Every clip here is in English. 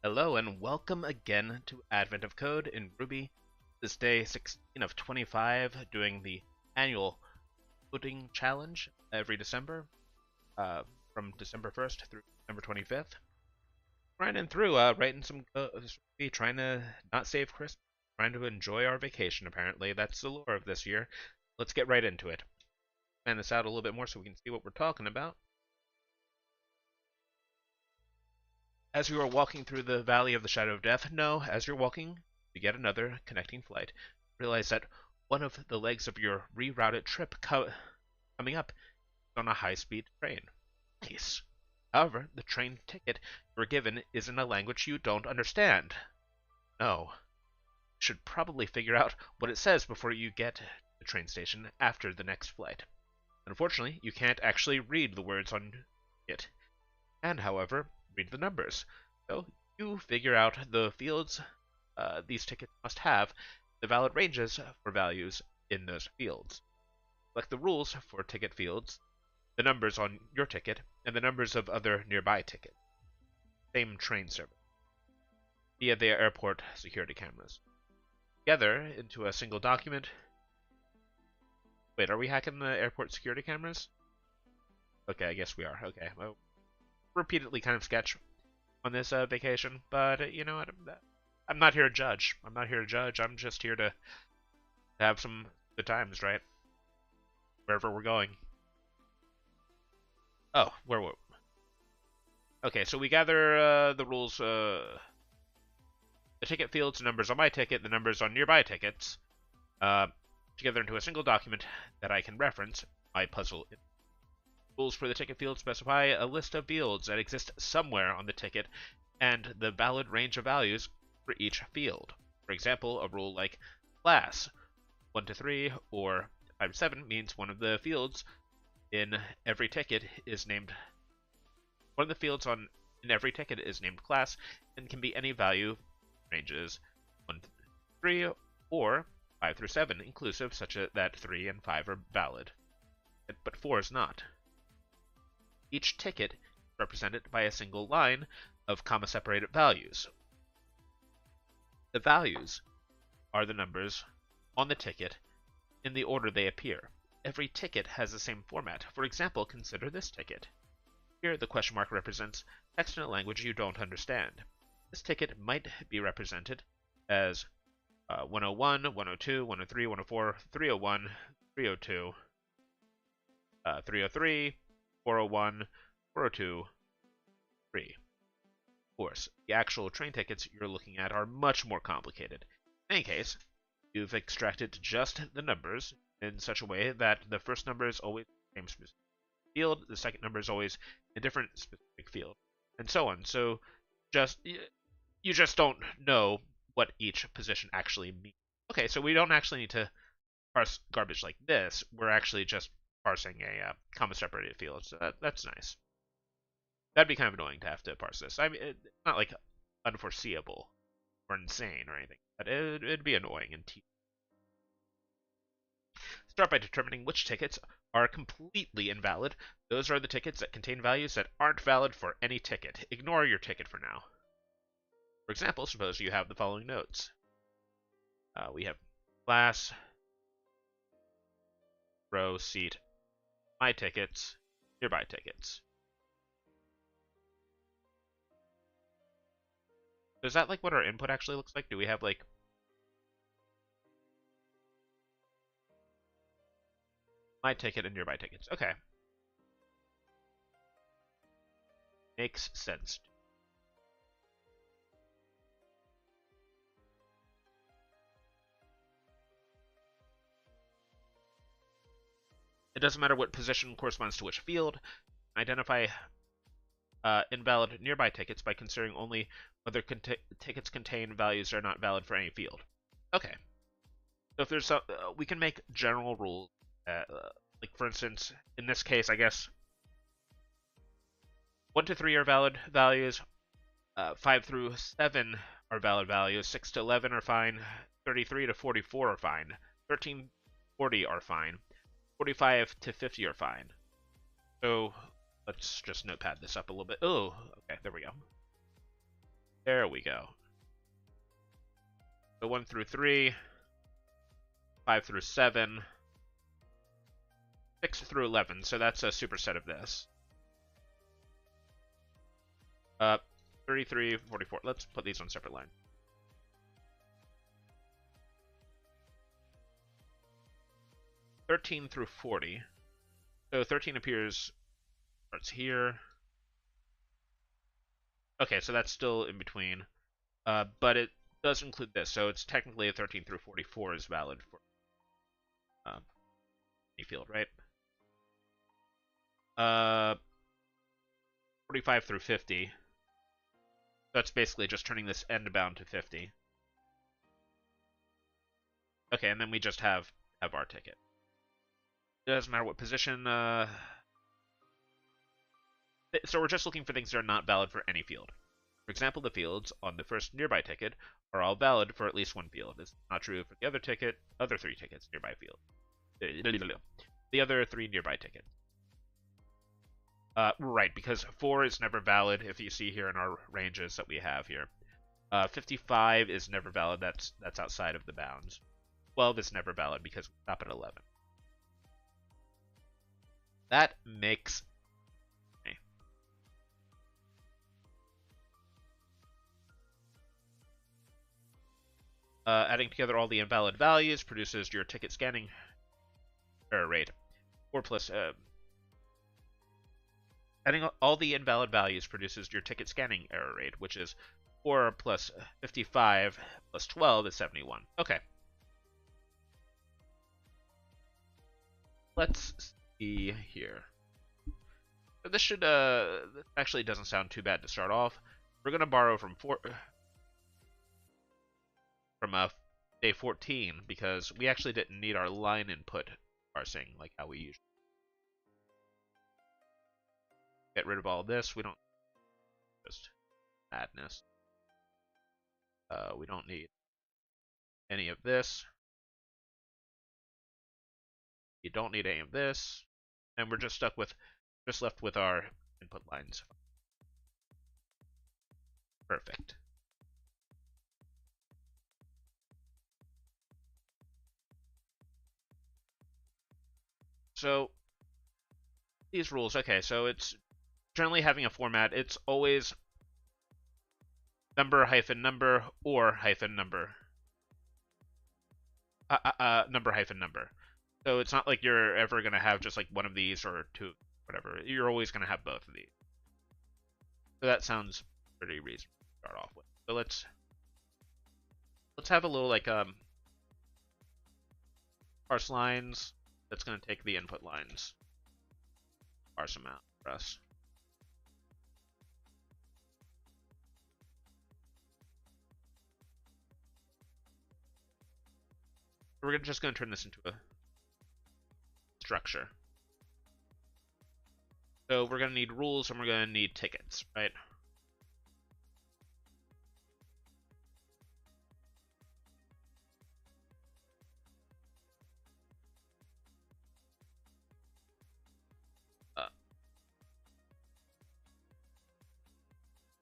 Hello and welcome again to Advent of Code in Ruby. This is day 16 of 25, doing the annual coding challenge every December, from December 1st through December 25th. Grinding through, writing some trying to not save Christmas, trying to enjoy our vacation, apparently. That's the lore of this year. Let's get right into it. Plan this out a little bit more so we can see what we're talking about. As you are walking through the Valley of the Shadow of Death, know, as you're walking to get another connecting flight, realize that one of the legs of your rerouted trip coming up is on a high-speed train. Nice. However, the train ticket you're given is in a language you don't understand. No. You should probably figure out what it says before you get to the train station after the next flight. Unfortunately, you can't actually read the words on it. And, however, read the numbers. So you figure out the fields these tickets must have, the valid ranges for values in those fields. Select the rules for ticket fields, the numbers on your ticket, and the numbers of other nearby tickets. Same train service. Via the airport security cameras. Together into a single document. Wait, are we hacking the airport security cameras? Okay, I guess we are. Okay. Well, repeatedly kind of sketch on this vacation, but you know what? I'm not here to judge. I'm not here to judge. I'm just here to have some good times, right? Wherever we're going. Oh, where were we? Okay, so we gather the rules, the ticket fields, the numbers on my ticket, the numbers on nearby tickets, together into a single document that I can reference my puzzle. Rules for the ticket field specify a list of fields that exist somewhere on the ticket and the valid range of values for each field. For example, a rule like class 1 to 3 or 5 to 7 means one of the fields in every ticket is named in every ticket is named class and can be any value ranges 1 to 3 or 5 through 7 inclusive, such that 3 and 5 are valid, but 4 is not. Each ticket is represented by a single line of comma-separated values. The values are the numbers on the ticket in the order they appear. Every ticket has the same format. For example, consider this ticket. Here, the question mark represents text in a language you don't understand. This ticket might be represented as 101, 102, 103, 104, 301, 302, 303, 401, 402, 3. Of course, the actual train tickets you're looking at are much more complicated. In any case, you've extracted just the numbers in such a way that the first number is always the same specific field, the second number is always a different specific field, and so on. So you just don't know what each position actually means. Okay, so we don't actually need to parse garbage like this. We're actually just parsing a comma-separated field, so that's nice. That'd be kind of annoying to have to parse this. I mean, it's not like unforeseeable or insane or anything, but it'd be annoying and tedious. Start by determining which tickets are completely invalid. Those are the tickets that contain values that aren't valid for any ticket. Ignore your ticket for now. For example, suppose you have the following notes. We have class, row, seat, my tickets, nearby tickets. Is that like what our input actually looks like? Do we have like my ticket and nearby tickets? Okay. Makes sense. It doesn't matter what position corresponds to which field. Identify invalid nearby tickets by considering only whether tickets contain values that are not valid for any field. Okay. So if there's we can make general rules. Like for instance, in this case, I guess 1 to 3 are valid values, 5 through 7 are valid values, 6 to 11 are fine, 33 to 44 are fine, 13 to 40 are fine, 45 to 50 are fine. So let's just notepad this up a little bit. Oh, okay, there we go. There we go. So 1 through 3, 5 through 7, 6 through 11. So that's a superset of this. 33, 44. Let's put these on separate lines. (13) through 40. So 13 starts here. Okay, so that's still in between. But it does include this, so it's technically a 13 through 44 is valid for any field, right? 45 through 50. That's basically just turning this end bound to 50. Okay, and then we just have our ticket. It doesn't matter what position. So we're just looking for things that are not valid for any field. For example, the fields on the first nearby ticket are all valid for at least one field. It's not true for the other 3 tickets nearby field. The other 3 nearby tickets. Right, because 4 is never valid if you see here in our ranges that we have here. 55 is never valid, that's outside of the bounds. 12 is never valid because we stop at 11. That makes adding together all the invalid values produces your ticket scanning error rate. 4 plus adding all the invalid values produces your ticket scanning error rate, which is 4 plus 55 plus 12 is 71. Okay. Let's see here. This should this actually doesn't sound too bad to start off. We're gonna borrow from day 14 because we actually didn't need our line input parsing like how we usually get rid of all of this. We don't just madness. We don't need any of this. You don't need any of this, and we're just left with our input lines. Perfect. So these rules, okay, so it's generally having a format. It's always number hyphen number or hyphen number. Number hyphen number. So it's not like you're ever going to have just like one of these or two, whatever. You're always going to have both of these. So that sounds pretty reasonable to start off with. So let's have a little like parse lines. That's going to take the input lines, parse them out for us. We're just going to turn this into a structure. So we're going to need rules and we're going to need tickets, right?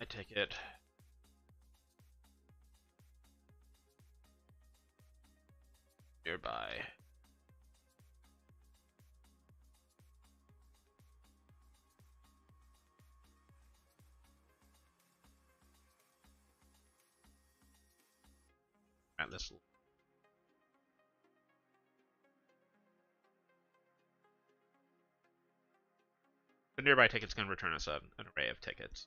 I ticket. Nearby. Alright, this. The nearby ticket's going to return us an array of tickets.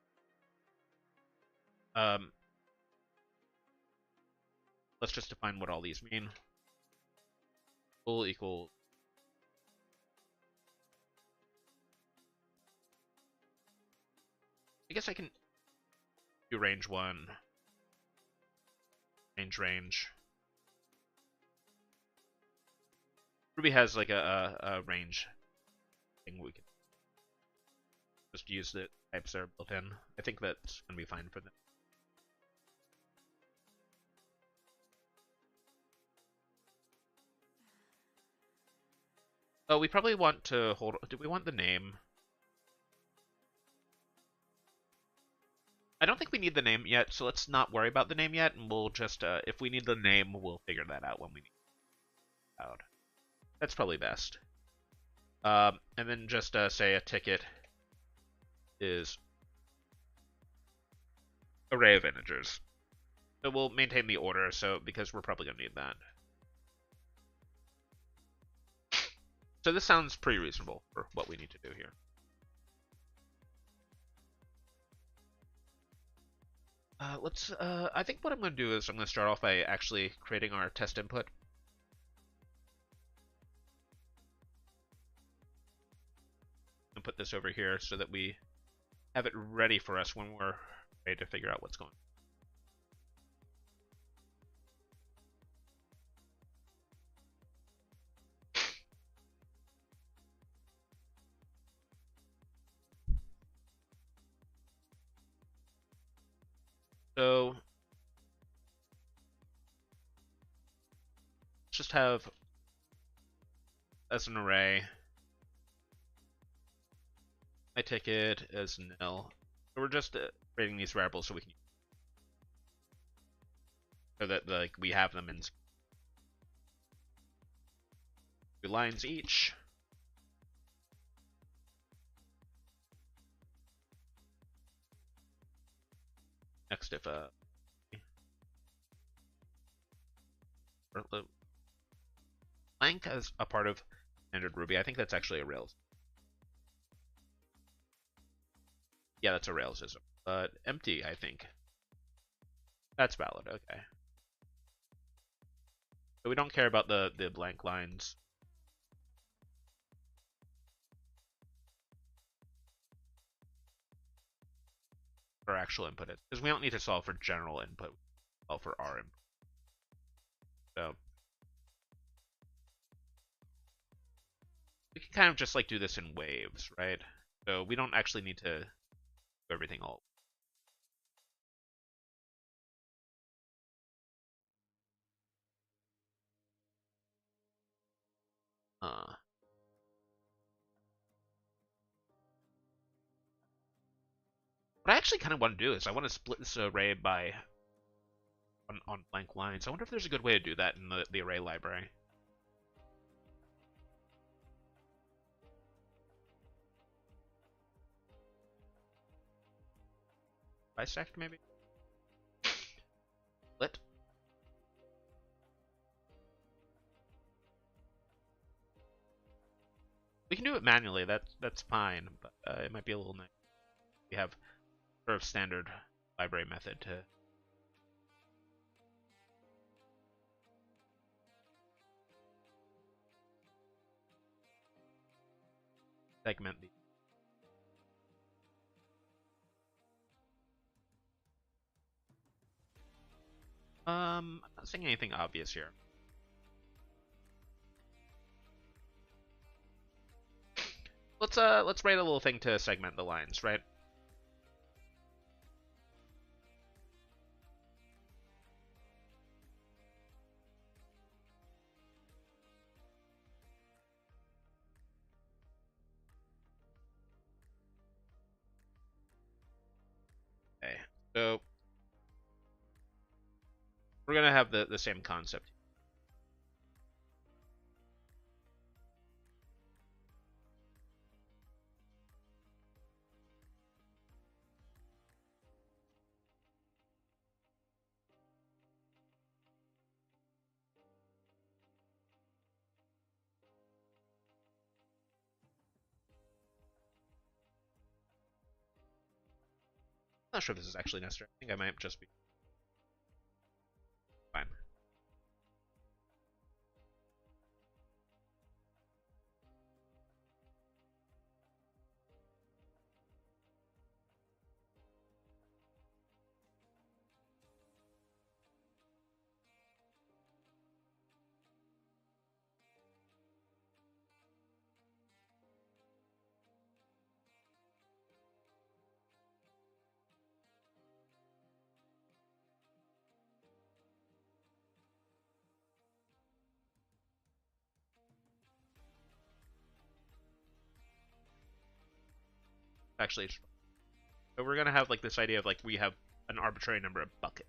Let's just define what all these mean. Full equals I guess I can do range 1. Range. Ruby has like a range thing we can just use the types that are built in. I think that's gonna be fine for them. Oh, we probably want to hold. Do we want the name? I don't think we need the name yet, so let's not worry about the name yet, and we'll just, if we need the name, we'll figure that out when we need it out. That's probably best. And then just say a ticket is array of integers. So we'll maintain the order, so because we're probably gonna need that. So this sounds pretty reasonable for what we need to do here. I think what I'm going to do is I'm going to start off by actually creating our test input. And put this over here so that we have it ready for us when we're ready to figure out what's going on. So let's just have as an array my ticket as nil. So we're just creating these variables so we can so that like we have them in 2 lines each. Next, if blank as a part of standard Ruby, I think that's actually a Rails. Yeah, that's a Railsism. But empty, I think. That's valid, okay. So we don't care about the blank lines. For actual input, because we don't need to solve for general input, solve for our input. So we can kind of just like do this in waves, right? So we don't actually need to do everything all. What I actually kind of want to do is I want to split this array by on blank lines. I wonder if there's a good way to do that in the array library. Bisect, maybe? Split? We can do it manually, that's fine, but it might be a little nice. We have sort of standard library method to segment the. I'm not seeing anything obvious here. Let's write a little thing to segment the lines, right? Okay, so we're gonna have the same concept. I'm not sure if this is actually necessary. I think I might just be fine. Actually, So we're gonna have like this idea of like we have an arbitrary number of bucket.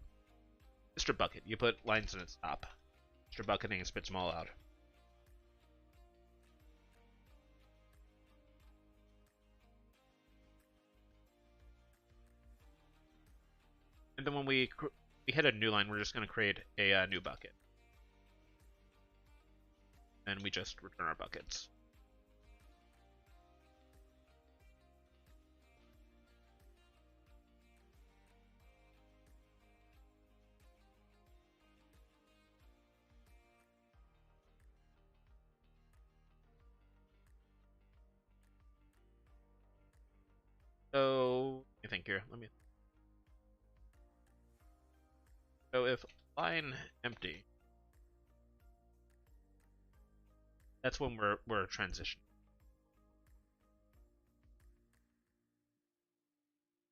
Mr. Bucket, you put lines in its top. Mr. Bucketing and spits them all out. And then when we hit a new line, we're just gonna create a new bucket. And we just return our buckets. So, let me think here. So if line empty, that's when we're transitioning.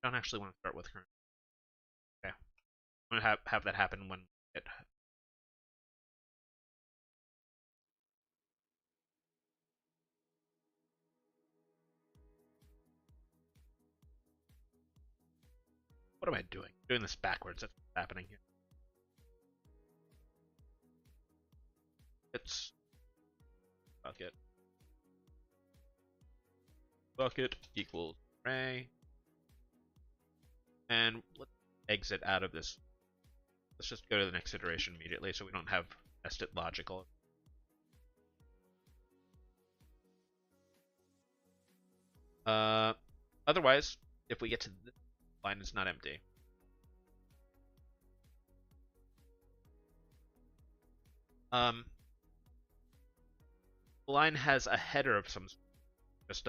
I don't actually want to start with current. Okay, I'm gonna have that happen when it. What am I doing? I'm doing this backwards. That's what's happening here. It's bucket equals array, and let's exit out of this. Let's just go to the next iteration immediately, so we don't have nested logical. Otherwise, if we get to this line, it's not empty. The line has a header of some sort. Just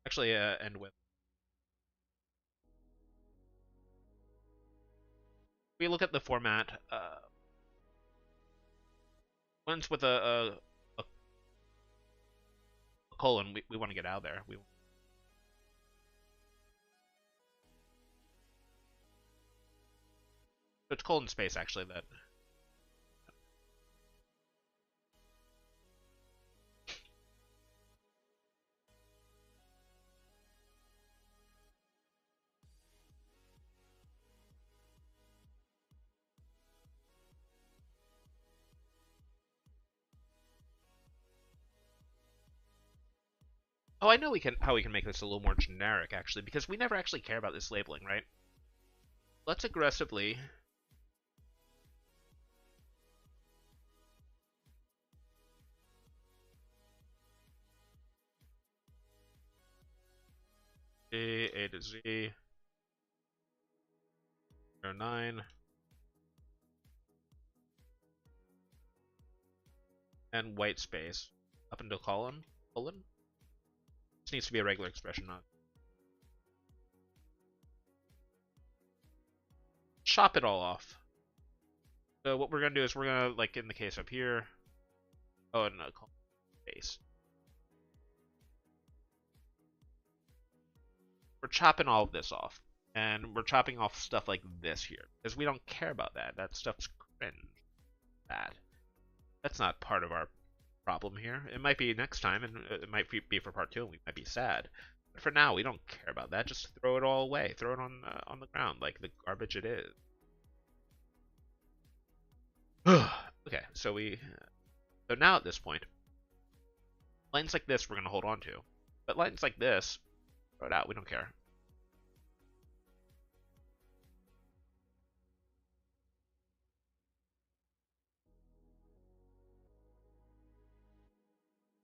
actually end with. We look at the format. Once with a colon, we want to get out of there. It's colon space actually that. Oh, I know how we can make this a little more generic actually, because we never actually care about this labeling, right? Let's aggressively A to Z 09 and white space up until colon. This needs to be a regular expression, not. Chop it all off. So what we're gonna do is we're gonna, like in the case up here. Oh, and colon space. We're chopping all of this off. And we're chopping off stuff like this here. Because we don't care about that. That stuff's cringe. Bad. That's not part of our problem here. It might be next time, and it might be for part 2, and we might be sad. But for now, we don't care about that. Just throw it all away. Throw it on the ground like the garbage it is. Okay, so now at this point, lines like this we're going to hold on to. But lines like this, throw it out. We don't care.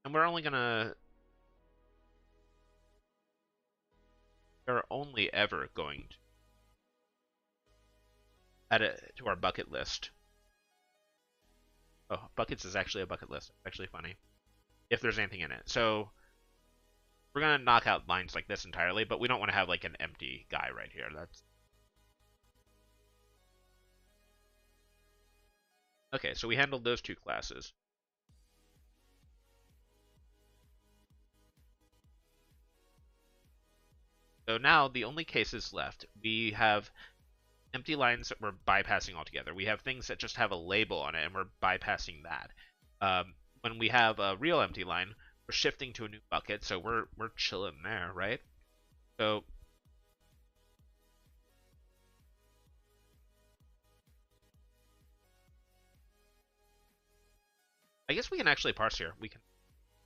And we're only ever going to add it to our bucket list. Oh, buckets is actually a bucket list. It's actually funny. If there's anything in it. So we're going to knock out lines like this entirely, but we don't want to have like an empty guy right here. That's okay, so we handled those two classes. So now the only cases left, we have empty lines that we're bypassing altogether. We have things that just have a label on it, and we're bypassing that. When we have a real empty line, we're shifting to a new bucket, so we're chilling there, right? So I guess we can actually parse here. We can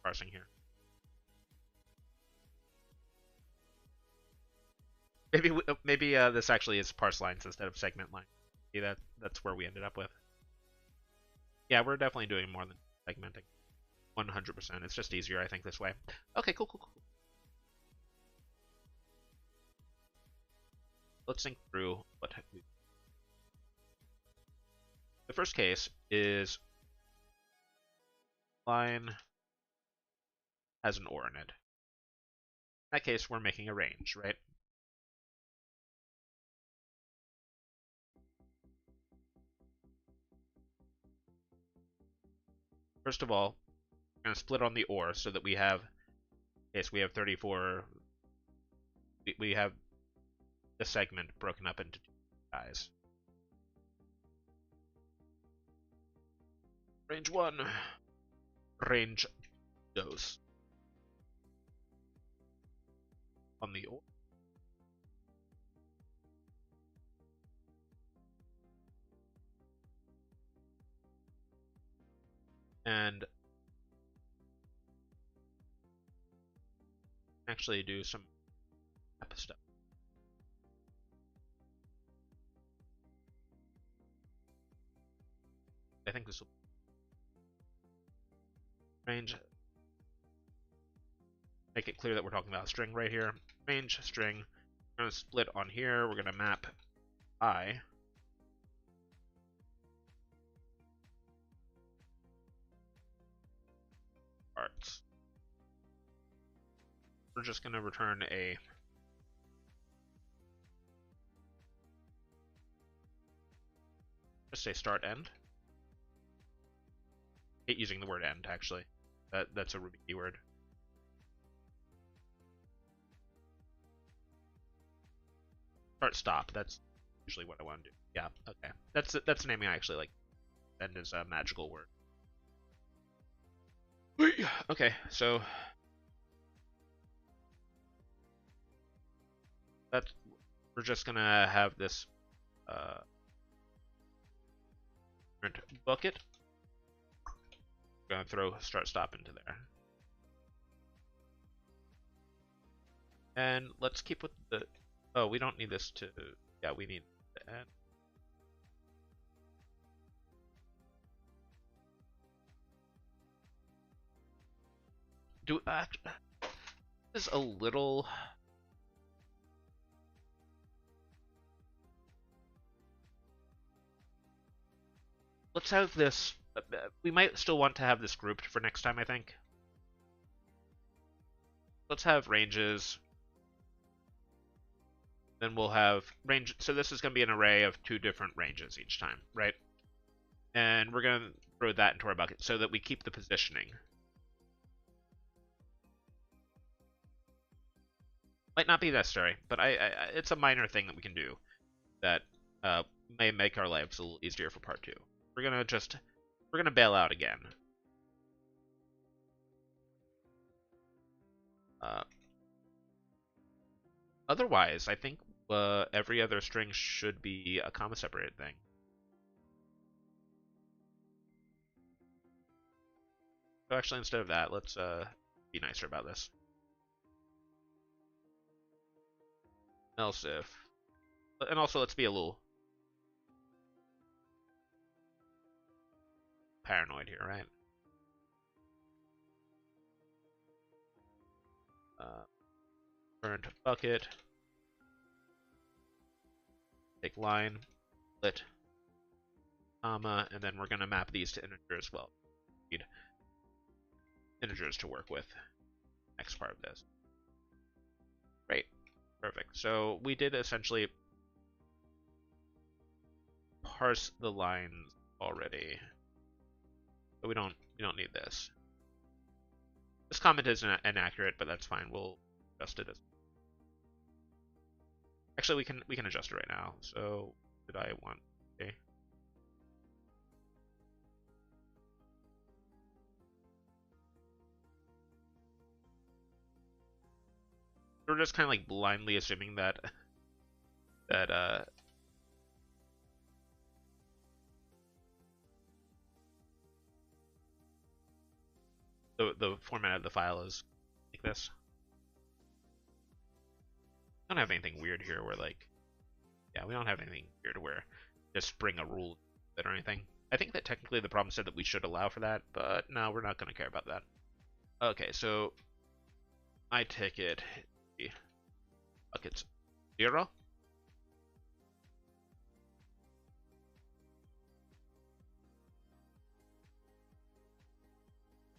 parsing here. Maybe this actually is parse lines instead of segment lines. See, that's where we ended up with. Yeah, we're definitely doing more than segmenting. 100%. It's just easier, I think, this way. Okay, cool. Let's think through what we... The first case is line has an or in it. In that case, we're making a range, right? First of all, we're going to split on the or so that we have, okay, so we have 34, we have the segment broken up into two guys. Range 1, range 2 on the or. And actually do some stuff. I think this will range. Make it clear that we're talking about a string right here. Range string. We're going to split on here. We're going to map I. Parts. We're just going to return a just say start end. I hate using the word end actually. That's a Ruby keyword. Start stop. That's usually what I want to do. Yeah. Okay. That's the naming I actually like. End is a magical word. Okay. So that's we're just gonna have this bucket. We're gonna throw start stop into there. And let's keep with the oh, we don't need this to yeah, we need the end. Do this is a little let's have this we might still want to have this grouped for next time, I think. Let's have ranges. Then we'll have range. So this is going to be an array of 2 different ranges each time, right? And we're going to throw that into our bucket so that we keep the positioning. Might not be necessary, but it's a minor thing that we can do that may make our lives a little easier for part 2. We're gonna bail out again. Otherwise, I think every other string should be a comma separated thing. So actually, instead of that, let's be nicer about this. Else if, and also let's be a little paranoid here, right? Current bucket, take line, split, comma, and then we're going to map these to integer as well. We need integers to work with. Next part of this. Great, perfect. So we did essentially parse the lines already, but we don't need this. This comment is inaccurate, but that's fine. We'll adjust it as Actually, we can adjust it right now. So did I want? Okay. We're just kind of like blindly assuming that that the format of the file is like this. I don't have anything weird here where like, yeah, we don't have anything weird where just bring a rule that or anything. I think that technically the problem said that we should allow for that, but no, we're not going to care about that. Okay, so my ticket buckets 0.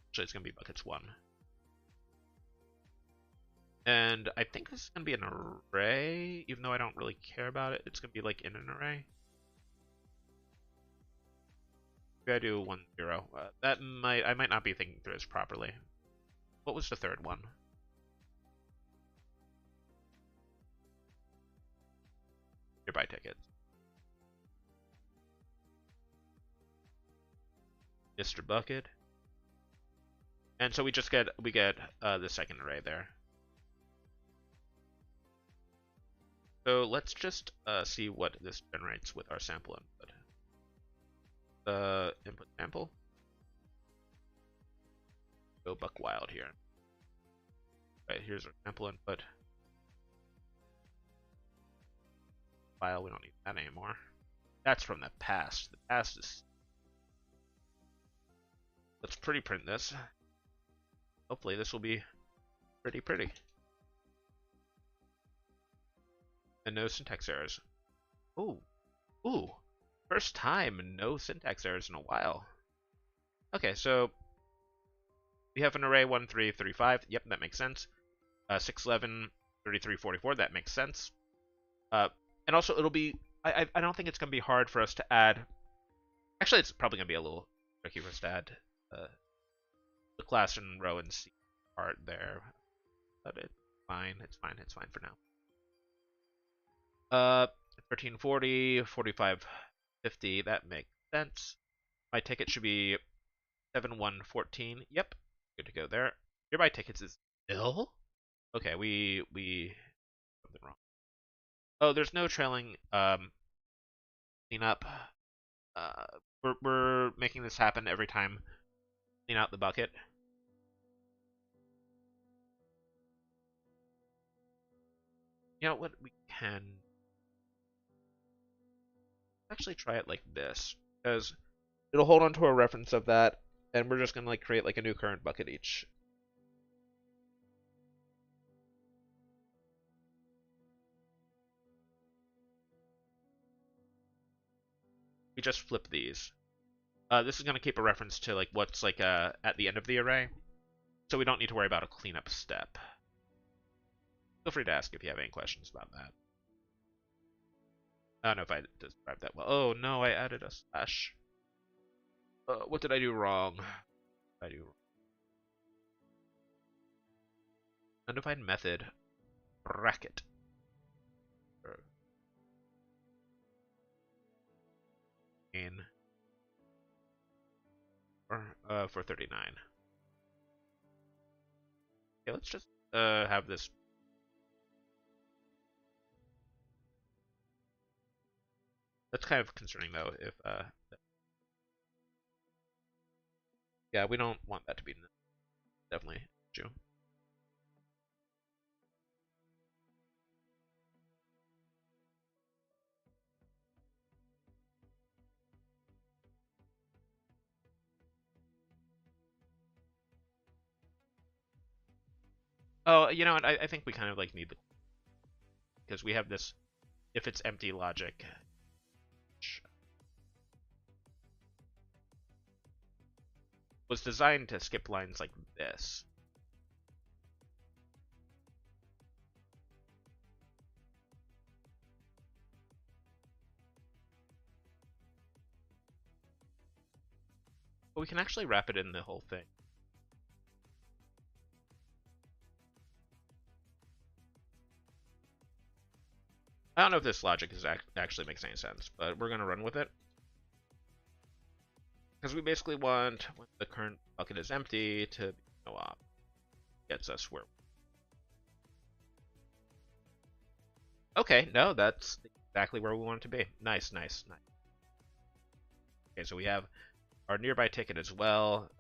Actually, it's going to be buckets 1. And I think this is going to be an array, even though I don't really care about it. It's going to be like in an array. Maybe I do 1, 0. I might not be thinking through this properly. What was the third one? Nearby tickets. Mr. Bucket. And so we get the second array there. So let's just see what this generates with our sample input. Input sample. Go buck wild here. Right, here's our sample input. File, we don't need that anymore. That's from the past. The past is... Let's pretty print this. Hopefully this will be pretty. And no syntax errors. Ooh. First time no syntax errors in a while. Okay, so we have an array 1, 3, 35. Yep, that makes sense. 6, 11, 33, 44. That makes sense. And also it'll be... I don't think it's going to be hard for us to add... Actually, it's probably going to be a little tricky for us to add the class and row and C part there. But it's fine. It's fine for now. 1340, 4550, that makes sense. My ticket should be 7114. Yep, good to go there. Nearby tickets is ill. Okay, we something wrong. Oh, there's no trailing cleanup. We're making this happen every time. Clean out the bucket. You know what? We can actually try it like this, because it'll hold on to a reference of that, and we're just gonna like create like a new current bucket each. We just flip these. This is gonna keep a reference to like what's like at the end of the array, so we don't need to worry about a cleanup step. Feel free to ask if you have any questions about that. I don't know if I described that well. Oh no, I added a slash. What did I do wrong? Undefined method bracket. In for 39. Okay, let's just have this. That's kind of concerning though. If yeah, we don't want that to be definitely true. Oh, you know what? I think we kind of like need the, because we have this if it's empty logic. Was designed to skip lines like this. But we can actually wrap it in the whole thing. I don't know if this logic is actually makes any sense, but we're gonna run with it. Because we basically want, when the current bucket is empty, to be no op. Gets us where. Okay, no, that's exactly where we want it to be. Nice, nice, nice. Okay, so we have our nearby ticket as well.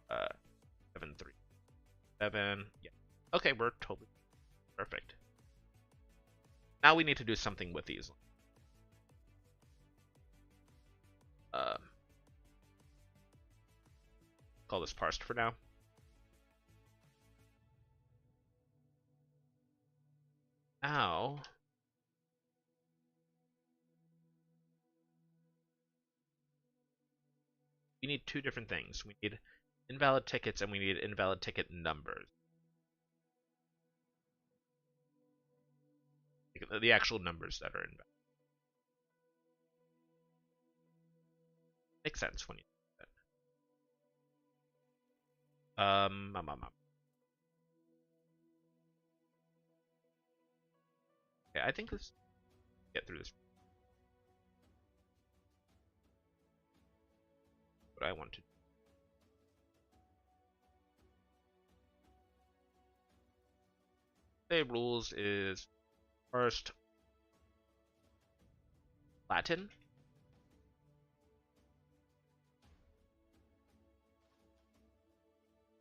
737. Yeah. Okay, we're totally perfect. Now we need to do something with these. Call this parsed for now. Now, we need two different things. We need invalid tickets and we need invalid ticket numbers. The actual numbers that are invalid. Makes sense when you do that. Okay, I think let's get through this. What I want to do. Say rules is first Latin.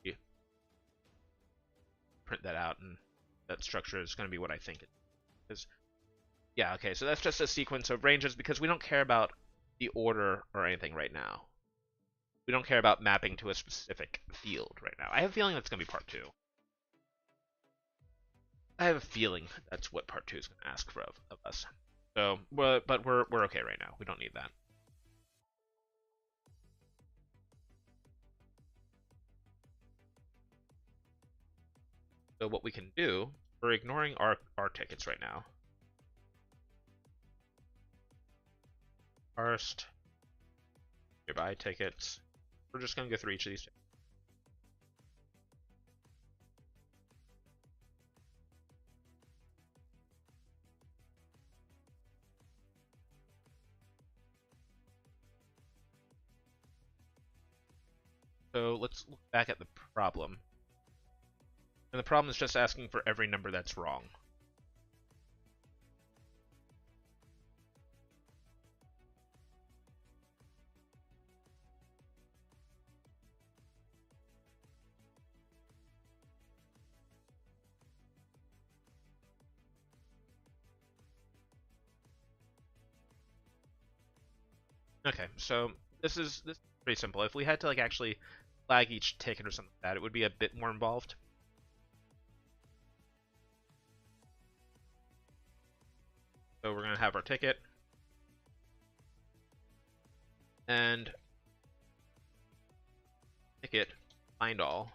You print that out, and that structure is going to be what I think it is. Yeah, okay, so that's just a sequence of ranges because we don't care about the order or anything right now. We don't care about mapping to a specific field right now. I have a feeling that's going to be part 2. I have a feeling that's what part 2 is going to ask for of us. So, but we're okay right now. We don't need that. So what we can do, we're ignoring our tickets right now. First, nearby tickets. We're just going to go through each of these. So let's look back at the problem. And the problem is just asking for every number that's wrong. Okay, so this is pretty simple. If we had to like actually flag each ticket or something like that, it would be a bit more involved. So we're gonna have our ticket and ticket find all.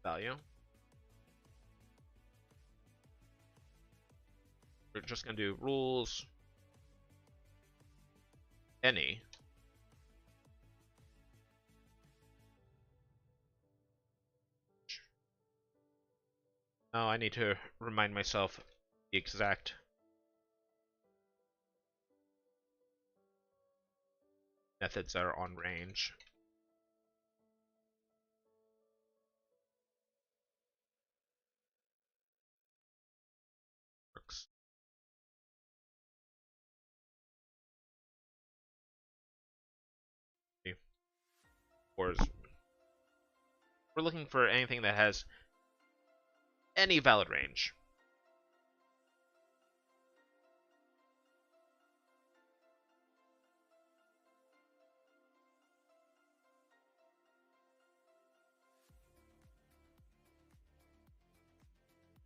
Value. We're just gonna do rules any. Oh, I need to remind myself the exact methods that are on range. Works. Or we're looking for anything that has any valid range.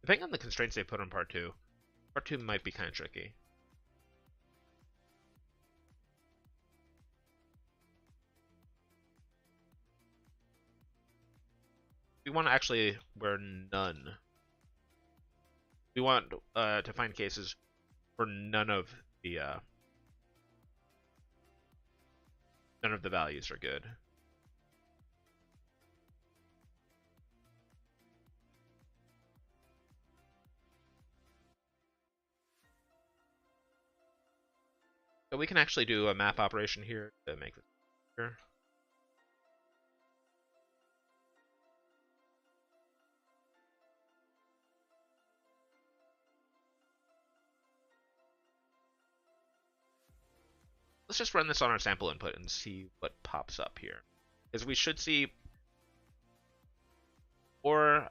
Depending on the constraints they put on part 2, part 2 might be kind of tricky. We want to actually where none. We want to find cases where none of none of the values are good. So we can actually do a map operation here to make this clear. Let's just run this on our sample input and see what pops up here. Because we should see 4,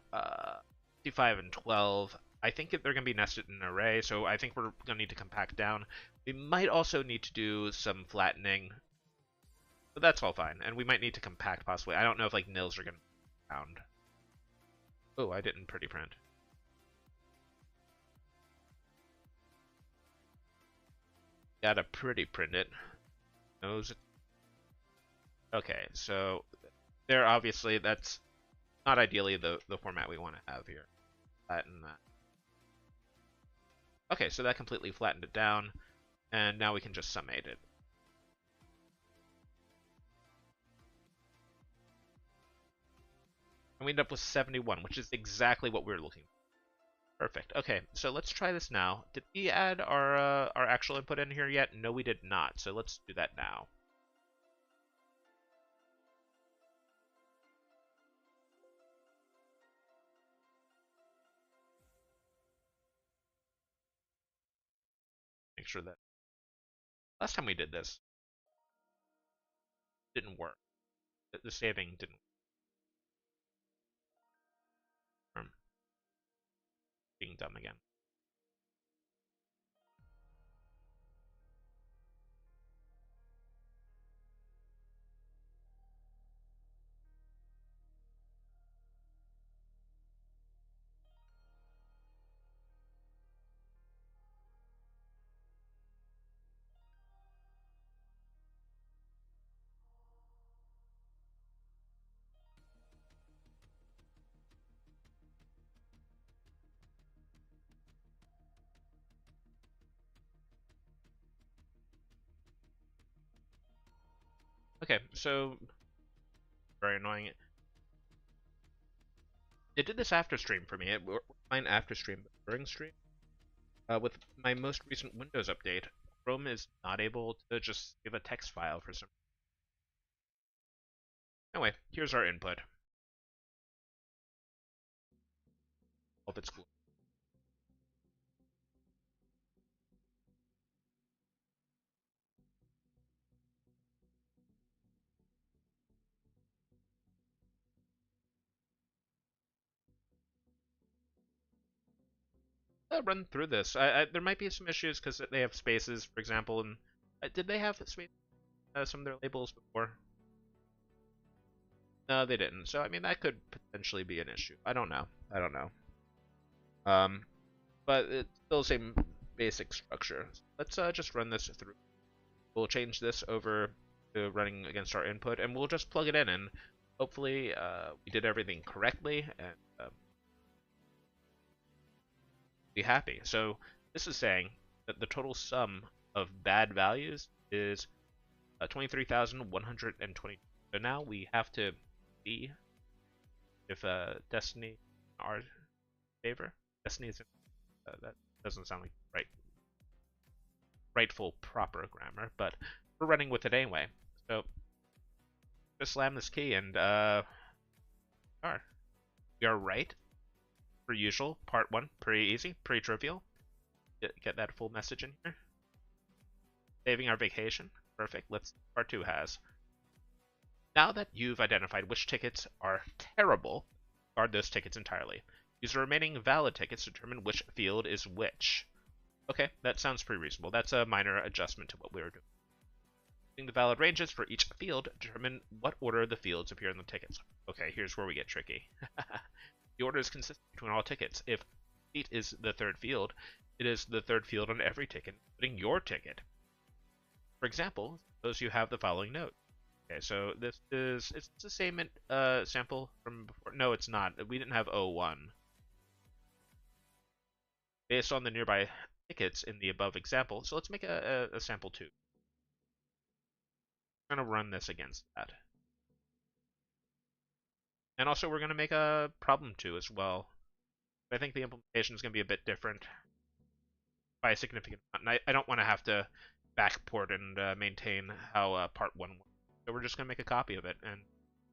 55, and 12. I think they're going to be nested in an array, so I think we're going to need to compact down. We might also need to do some flattening, but that's all fine. And we might need to compact possibly. I don't know if like nils are going to be found. Oh, I didn't pretty print. Gotta pretty print it. Nose. Okay, so there obviously that's not ideally the format we want to have here. Flatten that. Okay, so that completely flattened it down, and now we can just summate it. And we end up with 71, which is exactly what we were looking for. Perfect. Okay, so let's try this now. Did we add our actual input in here yet? No, we did not. So let's do that now. Make sure that last time we did this didn't work. The saving didn't work. Being dumb again. Okay, so very annoying. It did this after stream for me. It worked fine after stream, but during stream, with my most recent Windows update, Chrome is not able to just give a text file for some. Anyway, here's our input. Hope it's cool. Run through this. There might be some issues because they have spaces, for example, and did they have space some of their labels before? No, they didn't. So I mean, that could potentially be an issue. I don't know. I don't know. Um, but it's still the same basic structure. Let's just run this through. We'll change this over to running against our input, and we'll just plug it in, and hopefully we did everything correctly, and be happy. So this is saying that the total sum of bad values is 23,120. So now we have to see if Destiny our favor. Destiny is that doesn't sound like rightful proper grammar, but we're running with it anyway. So just slam this key and we are right per usual. Part 1, pretty easy, pretty trivial. Get that full message in here. Saving our vacation. Perfect. Let's part 2 has. Now that you've identified which tickets are terrible, guard those tickets entirely. Use the remaining valid tickets to determine which field is which. Okay, that sounds pretty reasonable. That's a minor adjustment to what we were doing. Using the valid ranges for each field, determine what order the fields appear in the tickets. Okay, here's where we get tricky. The order is consistent between all tickets. If seat is the third field, it is the third field on every ticket, including your ticket. For example, suppose you have the following note. Okay, so this is, it's the same sample from before. No, it's not. We didn't have O1. Based on the nearby tickets in the above example, so let's make a sample 2. We're going to run this against that. And also we're going to make a problem 2 as well. I think the implementation is going to be a bit different by a significant amount. And I don't want to have to backport and maintain how part 1 works. So we're just going to make a copy of it, and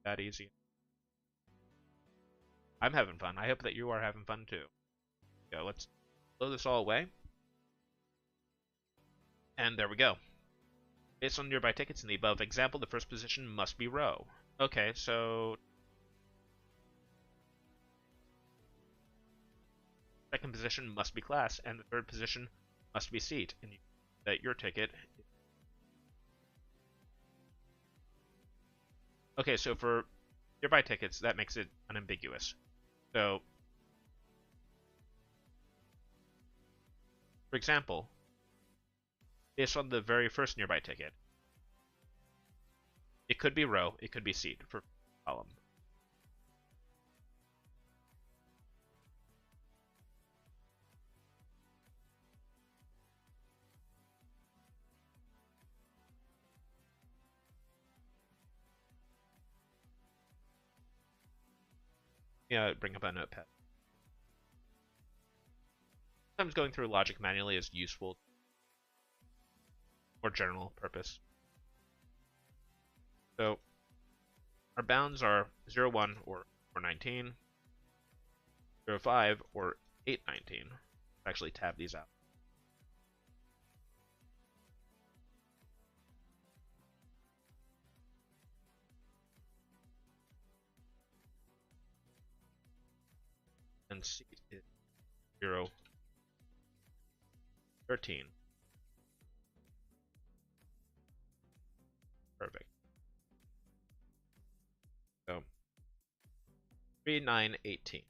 that easy. I'm having fun. I hope that you are having fun too. So let's blow this all away. And there we go. Based on nearby tickets in the above example, the first position must be row. Okay, so second position must be class, and the third position must be seat. And that your ticket. Okay, so for nearby tickets, that makes it unambiguous. So, for example, based on the very first nearby ticket, it could be row, it could be seat for column. Yeah, bring up a notepad. Sometimes going through logic manually is useful for general purpose. So our bounds are 0, 1 or 419, 0, 5 or 819. Let's actually tab these out. And seat is 0, 13. Perfect. So 3, 9, 18.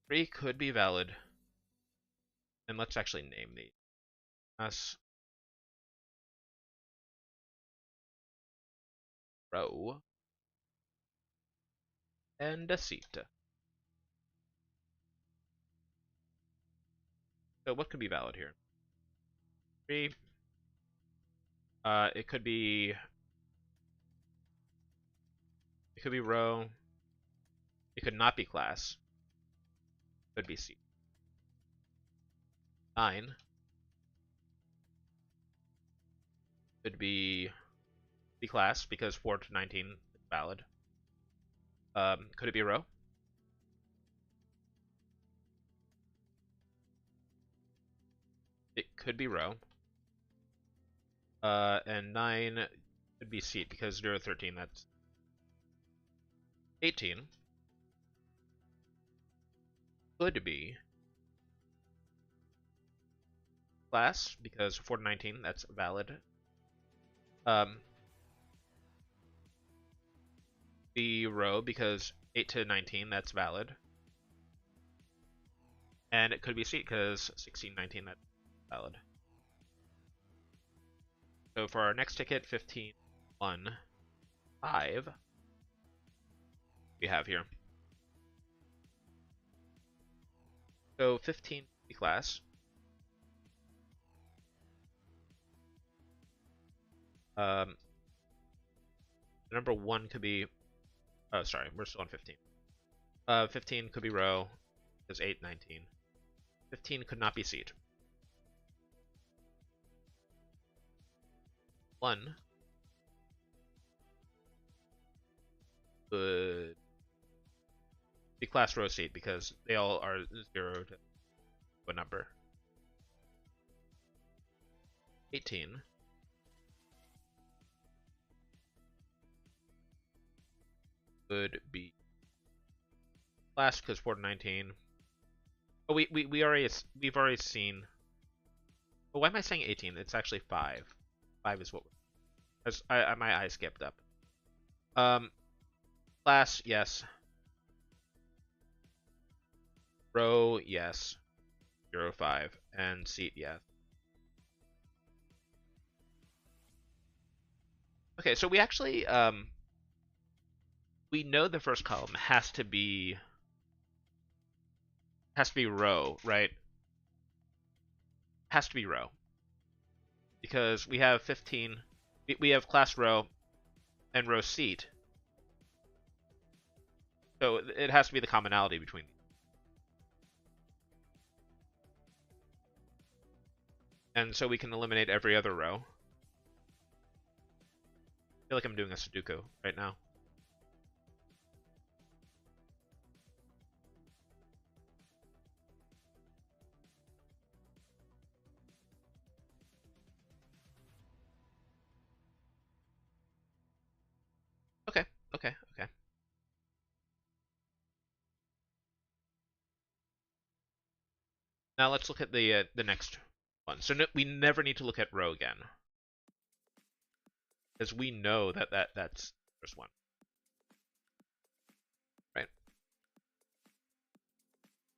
3 could be valid. And let's actually name these. Us row and a seat. So what could be valid here? 3. It could be row. It could not be class. It could be seat. 9 could be class because 4 to 19 is valid. Could it be row? It could be row. And 9 could be seat because 0 to 13, that's 18. Could be class because 4 to 19, that's valid. Be row because 8 to 19, that's valid. And it could be seat because 16, 19, that's valid. So for our next ticket, 15, 1, 5, we have here. So 15 be class. Number 1 could be, oh sorry, we're still on 15. 15 could be row because 8, 19. 15 could not be seat. 1 could be class row seat because they all are 0 to a number. 18 could be class because 4 to 19. Oh, we've already seen. Oh, why am I saying 18? It's actually 5. 5 is what. My eye skipped up. Class, yes. Row, yes. 0, 5. And seat, yes. Okay, so we actually, we know the first column has to be row, right? Has to be row. because we have 15. We have class row and row seat. So it has to be the commonality between these. And so we can eliminate every other row. I feel like I'm doing a Sudoku right now. Okay, okay, okay. Now let's look at the next one. So we never need to look at row again, because we know that's the first one, right?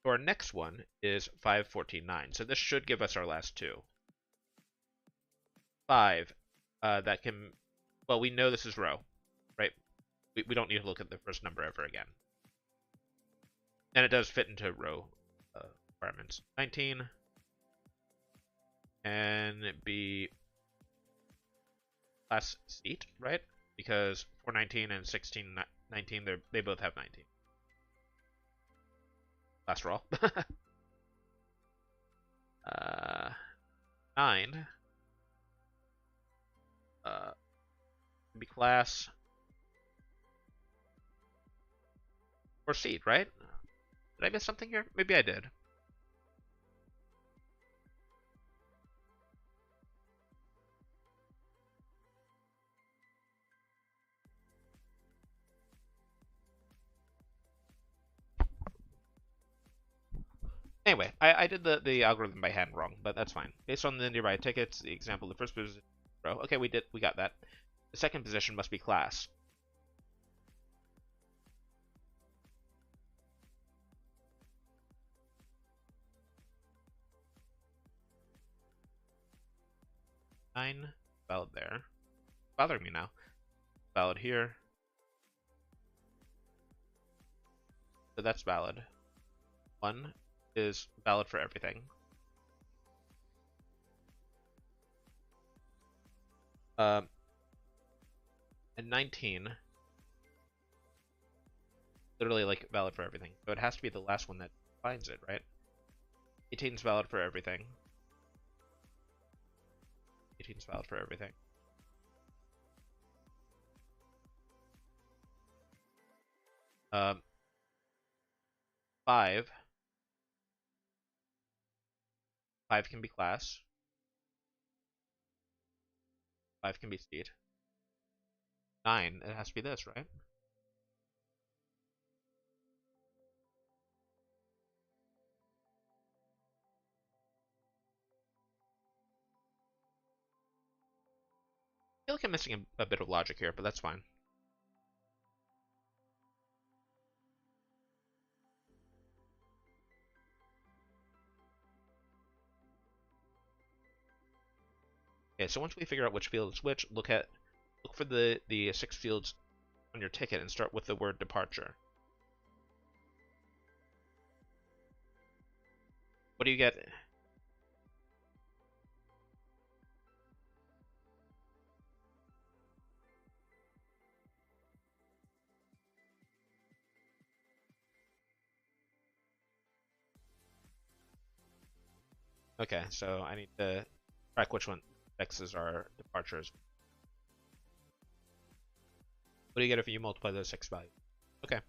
So our next one is 5, 14, 9. So this should give us our last two. 5, that can, well, we know this is row, right? We don't need to look at the first number ever again. And it does fit into row requirements. 19 and be class seat, right? Because 419 and 1619, they both have 19. Class roll. 9 be class or seat, right? Did I miss something here? Maybe I did. Anyway, I did the algorithm by hand wrong, but that's fine. Based on the nearby tickets, the example, the first position row. Okay, we got that. The second position must be class. Nine, valid there. Bothering me now. Valid here. So that's valid. 1 is valid for everything. And 19, literally like valid for everything. So it has to be the last one that finds it, right? 18 is valid for everything. 18 is valid for everything. Um, 5 can be class. 5 can be seat. 9, it has to be this, right? I feel like I'm missing a bit of logic here, but that's fine. Okay, so once we figure out which field is which, look for the 6 fields on your ticket and start with the word departure. What do you get? Okay, so I need to track which one X's are departures. What do you get if you multiply those 6 values? Okay.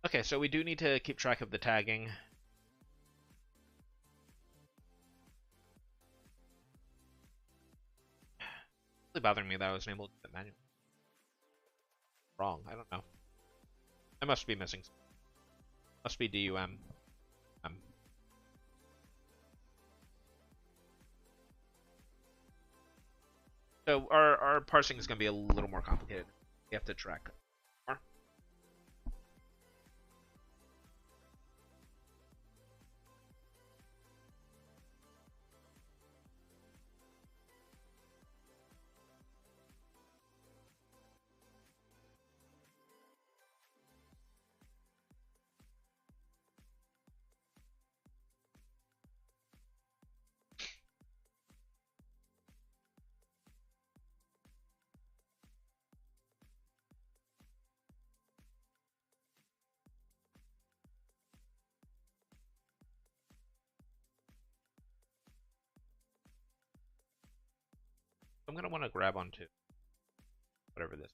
Okay, so we do need to keep track of the tagging. It's really bothering me that I wasn't able to do it manually. Wrong, I don't know. I must be missing. Must be DUM. So our parsing is going to be a little more complicated. We have to track more. I'm gonna want to grab onto whatever this.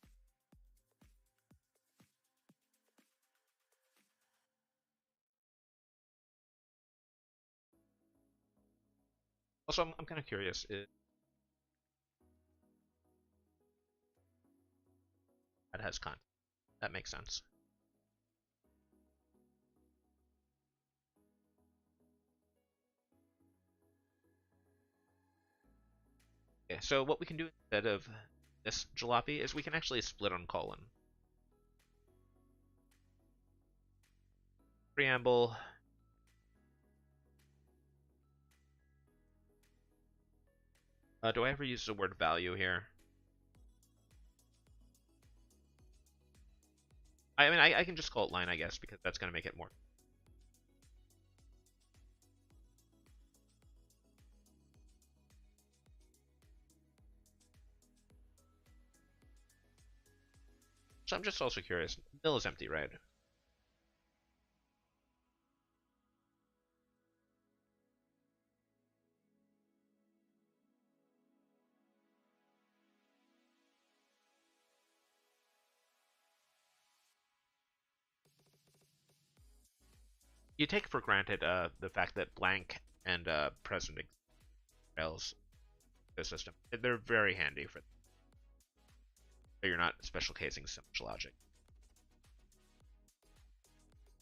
Also, I'm kind of curious. That has content. That makes sense. Okay, so what we can do instead of this jalopy is we can actually split on colon. Preamble. Do I ever use the word value here? I mean, I can just call it line, I guess, because that's going to make it more. So I'm just also curious. Mill is empty, right? You take for granted the fact that blank and present rails the system. They're very handy for so you're not special casing so much logic.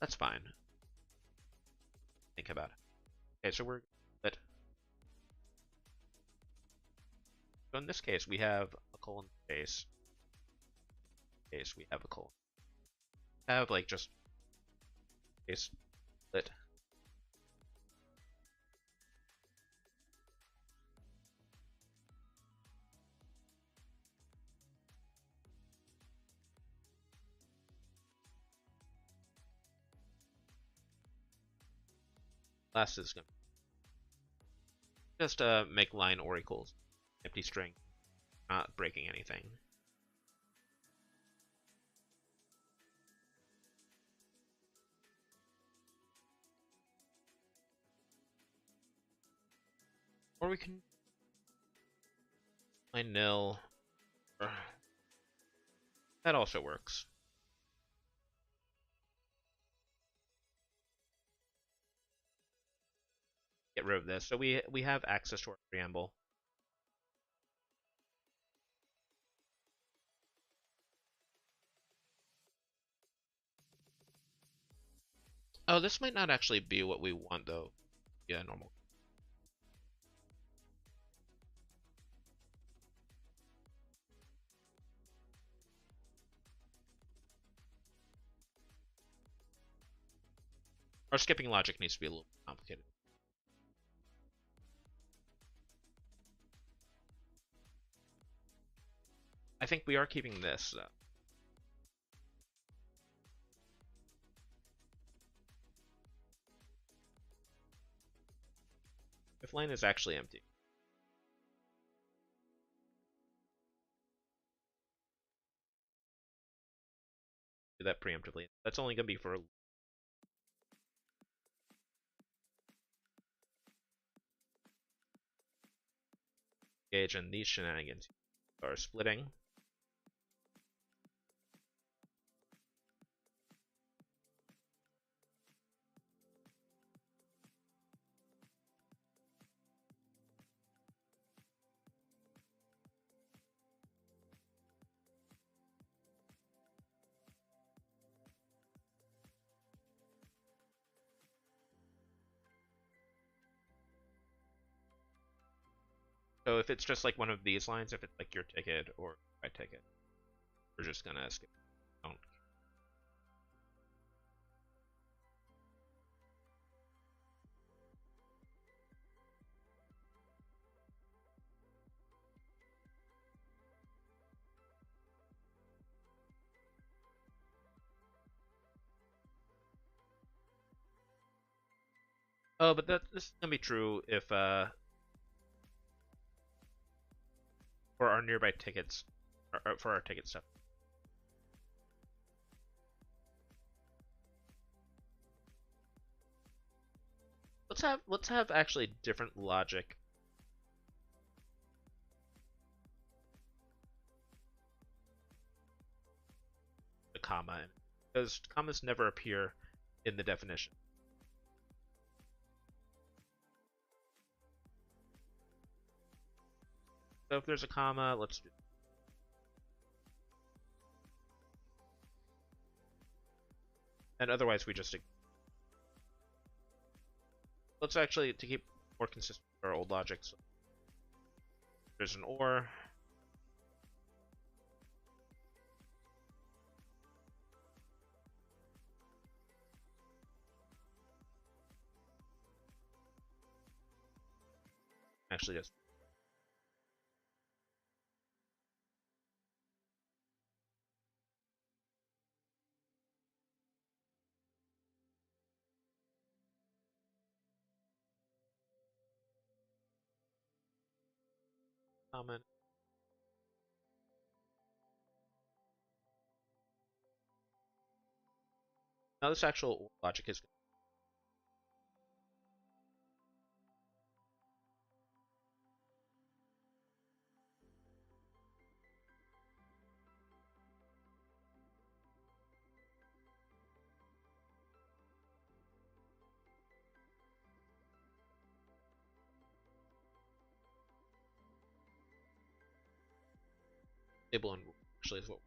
That's fine. Think about it. Okay, so we're but so in this case we have a colon space. Case we have a colon. Have like just space lit. Last is gonna just make line or equals empty string, not breaking anything. Or we can line nil. That also works. Get rid of this. So we have access to our preamble. Oh, this might not actually be what we want though. Yeah, normal. Our skipping logic needs to be a little complicated. I think we are keeping this. If line is actually empty. Do that preemptively. That's only going to be for gauge, and these shenanigans are splitting. So if it's just like one of these lines, if it's like your ticket or my ticket, we're just gonna skip. Don't. Oh, but this is gonna be true if for our nearby tickets, or for our ticket stuff. Let's have actually different logic. comma in it, because commas never appear in the definition. So if there's a comma, let's do. And otherwise we just. Let's actually, to keep more consistent with our old logic, so there's an or. Actually, just comment. Now this actual logic is label and actually is what.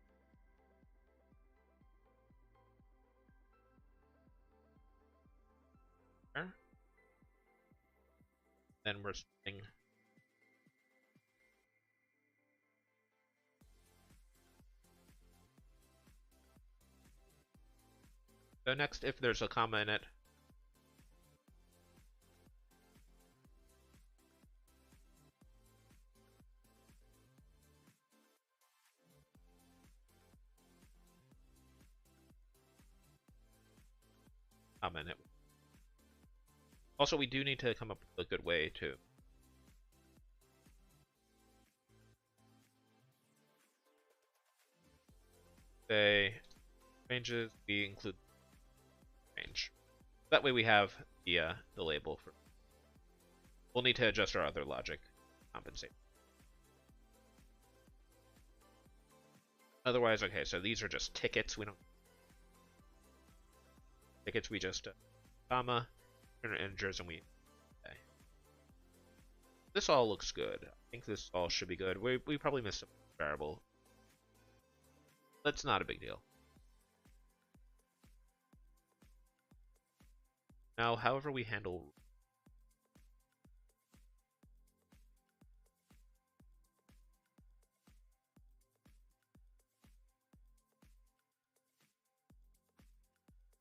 Then we're setting. So next, if there's a comma in it, comma in it. Also, we do need to come up with a good way to say ranges. We include range. That way we have the label for. We'll need to adjust our other logic to compensate. Otherwise, okay, so these are just tickets. We don't tickets. We just comma, turn integers, and we. Okay. This all looks good. I think this all should be good. We probably missed a variable. That's not a big deal. Now, however we handle.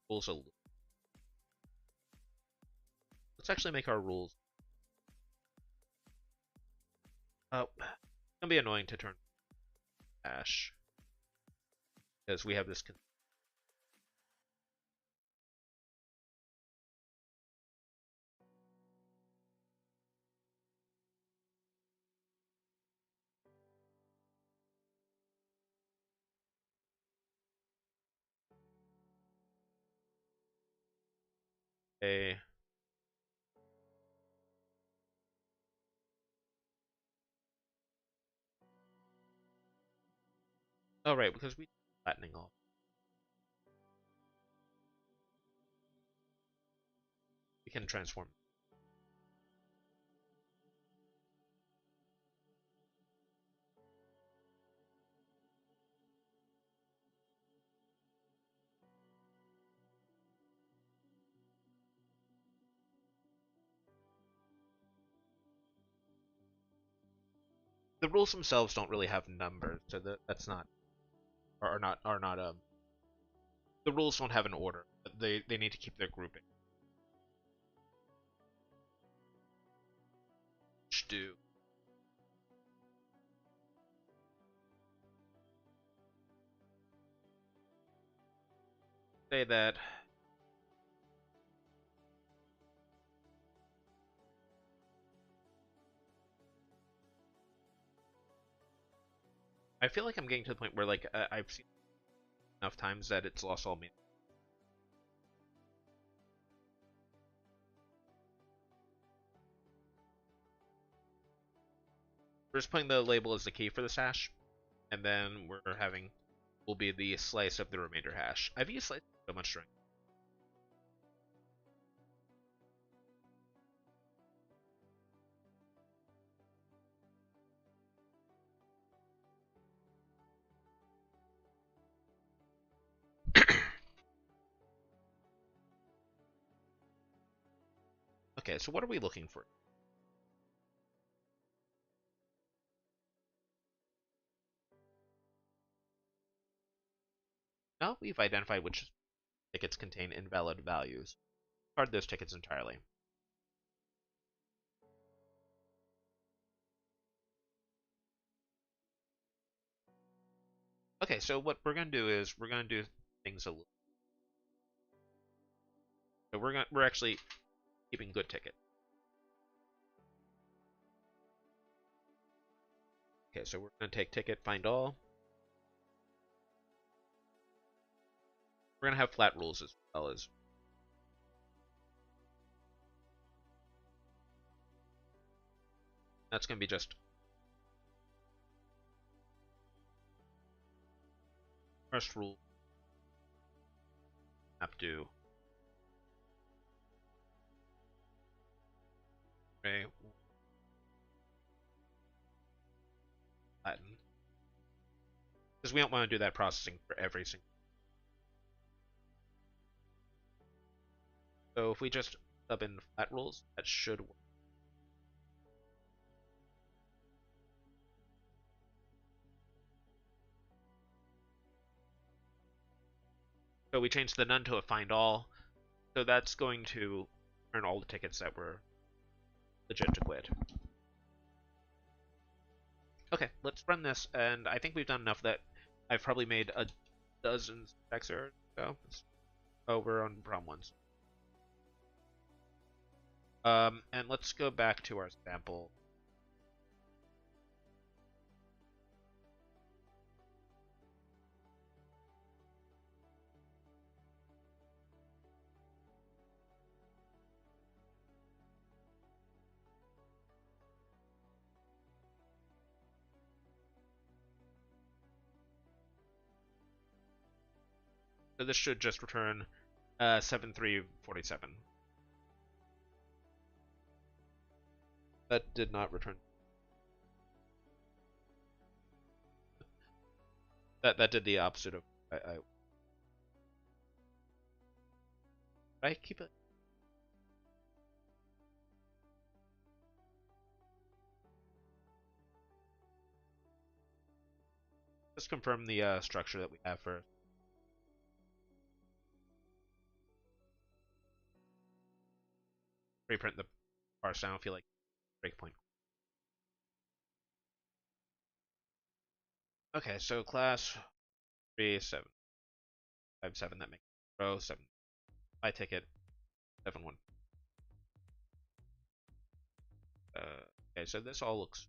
Rules a. Let's actually make our rules. It's gonna be annoying to turn hash because we have this. A. Oh right, because we flattening all. We can transform. The rules themselves don't really have numbers, so that's not are not the rules don't have an order. They need to keep their grouping. Do say that I feel like I'm getting to the point where like I've seen enough times that it's lost all meaning. We're just putting the label as the key for this hash, and then we're having will be the slice of the remainder hash. I've used slice so much during. Okay, so what are we looking for? Now we've identified which tickets contain invalid values. Card those tickets entirely. Okay, so what we're gonna do is we're gonna do things a little. So we're actually keeping good tickets. Okay, so we're gonna take ticket find all. We're gonna have flat rules as well as. That's gonna be just first rule. Have to. Okay. Latin. Because we don't want to do that processing for every single. So if we just sub in flat rules, that should work. So we changed the none to a find all. So that's going to turn all the tickets that were legit to quit. Okay, let's run this, and I think we've done enough that I've probably made a dozen syntax errors. So, we're on problem ones. And let's go back to our sample. So this should just return 7347. That did not return. That did the opposite of I keep it. Just confirm the structure that we have first. Reprint the parse. I don't feel like breakpoint. Okay, so class 3757. That makes row 7. My ticket 71. Okay, so this all looks.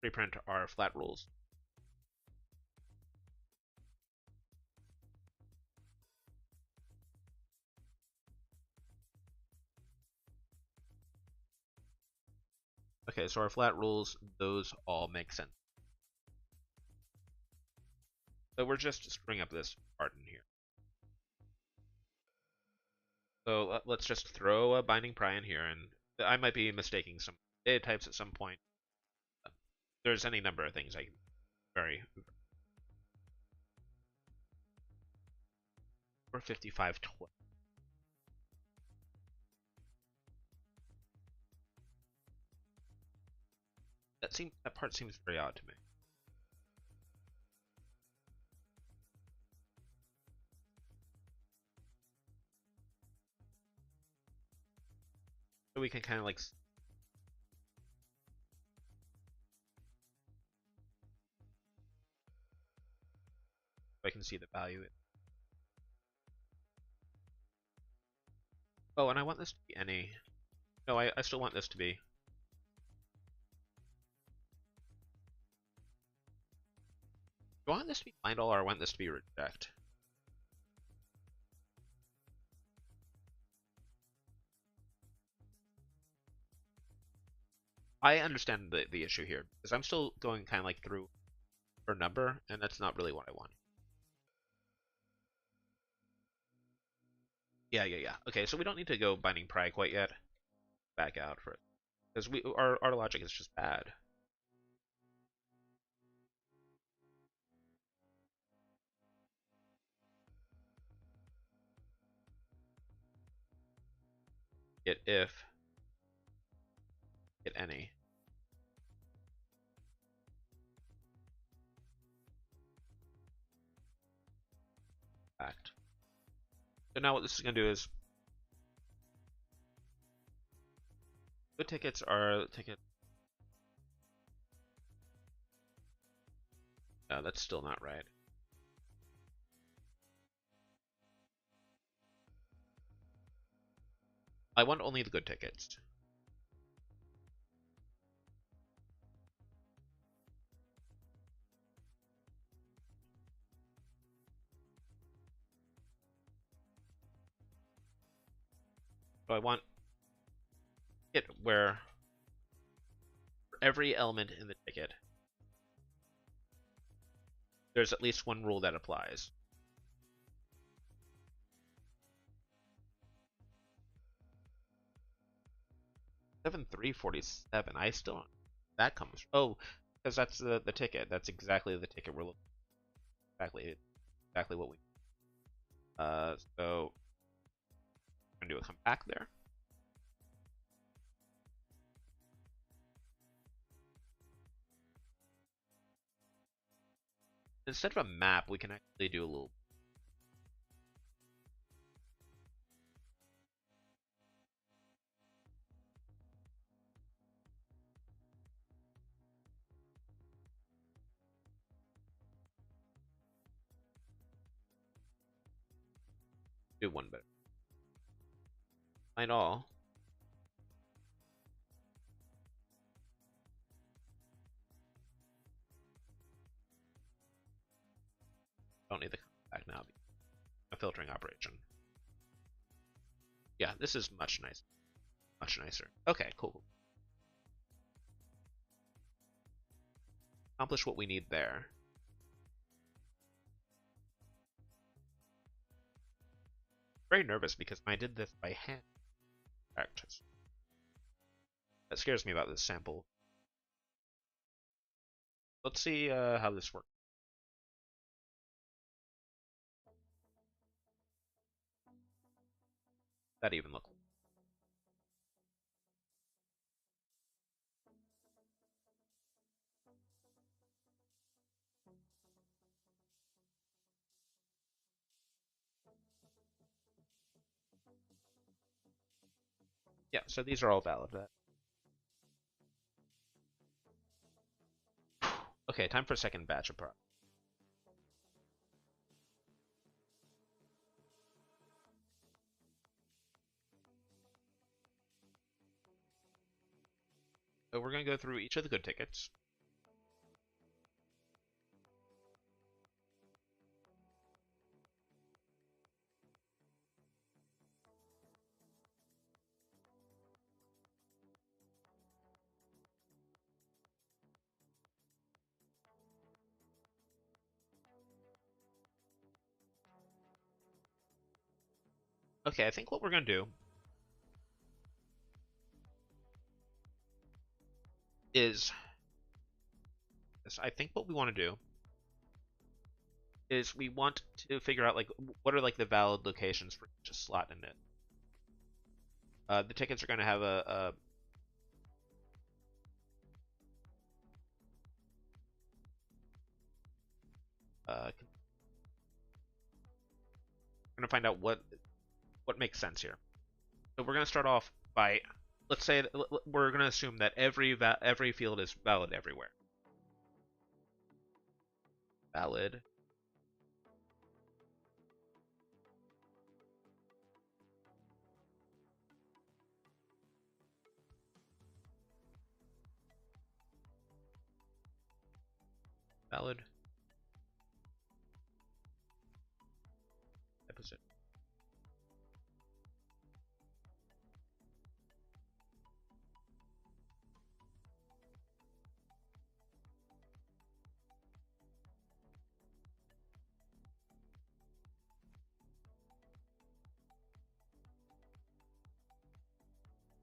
Reprint our flat rules. Okay, so our flat rules, those all make sense. So we're just string up this part in here. So let's just throw a binding pry in here, and I might be mistaking some data types at some point. There's any number of things I can vary. Or 5512. That part seems very odd to me. So we can kind of like. I can see the value. Oh, and I want this to be any. No, I still want this to be. Do I want this to be find all or I want this to be reject? I understand the issue here because I'm still going kind of like through per number, and that's not really what I want. Yeah. Okay, so we don't need to go binding pry quite yet. Back out for it. Because our logic is just bad. Get if, get any. Fact. So now what this is going to do is good tickets are ticket. No, that's still not right. I want only the good tickets. So I want it where for every element in the ticket, there's at least one rule that applies. 7347. I still don't. That comes. Oh, because that's the ticket. That's exactly the ticket we're looking. Exactly what we. So I'm gonna do a come back there. Instead of a map, we can actually do a little. Do one better. Find all. Don't need the come back now. A filtering operation. Yeah, this is much nicer. Much nicer. Okay, cool. Accomplish what we need there. Very nervous because I did this by hand. Practice. That scares me about this sample. Let's see how this works. That even look. Yeah, so these are all valid. Okay, time for a second batch of pro. So we're going to go through each of the good tickets. Okay, I think what we're going to do is I think what we want to do is we want to figure out like what are like the valid locations for each slot in it. The tickets are going to have a we're going to find out what makes sense here. So we're going to start off by let's say we're going to assume that every field is valid everywhere. Valid. Valid. Deposit.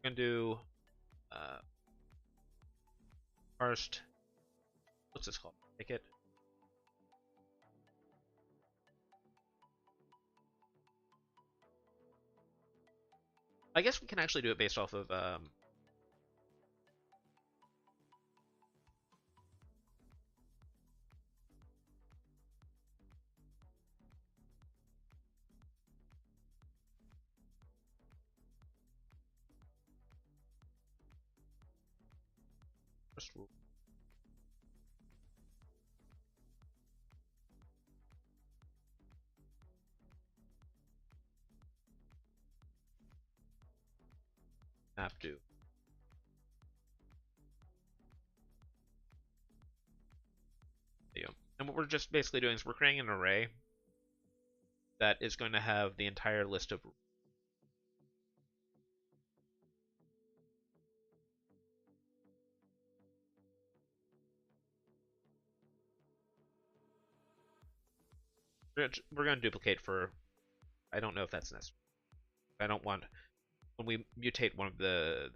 We're gonna do first. What's this called? Ticket. I guess we can actually do it based off of first rule. Map do. There you go. And what we're just basically doing is we're creating an array that is going to have the entire list of. We're going to duplicate for. I don't know if that's necessary. I don't want when we mutate one of the.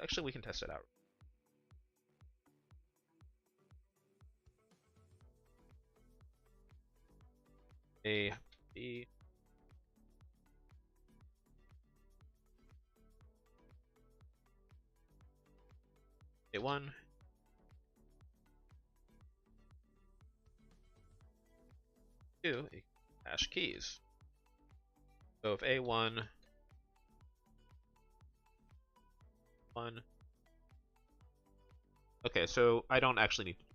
Actually, we can test it out. A B. A1. Two hash keys. So if A1 1. Okay, so I don't actually need to.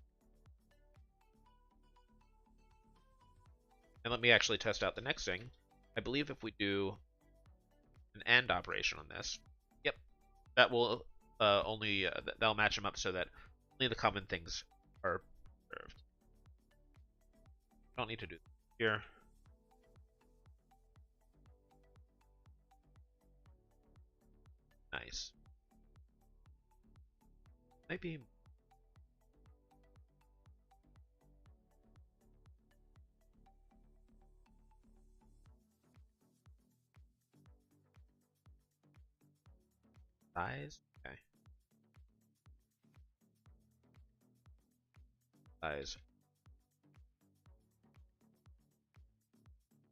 And let me actually test out the next thing. I believe if we do an AND operation on this, yep, that will that'll match them up so that only the common things are preserved. Don't need to do here. Nice. Might be size. Okay. Size.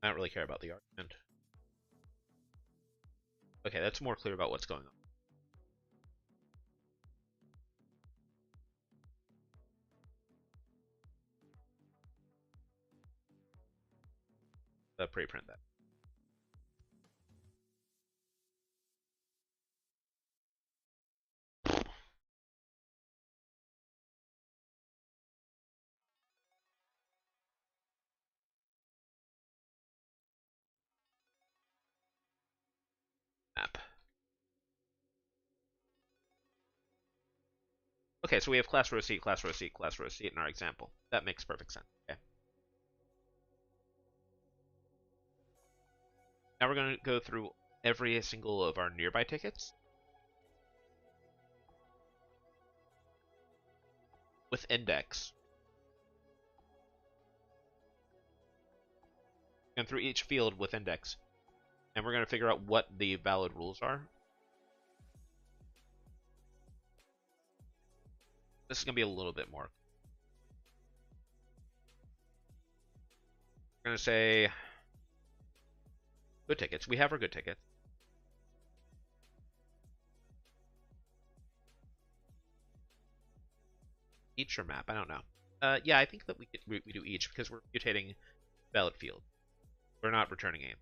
I don't really care about the argument. Okay, that's more clear about what's going on. Pre-print that. Map. Okay, so we have class row seat, class row seat, class row seat in our example. That makes perfect sense. Okay. Now we're going to go through every single of our nearby tickets with index. And through each field with index. And we're going to figure out what the valid rules are. This is going to be a little bit more. We're going to say good tickets. We have our good tickets. Each or map? I don't know. Yeah, I think that we do each because we're mutating valid field. We're not returning aim.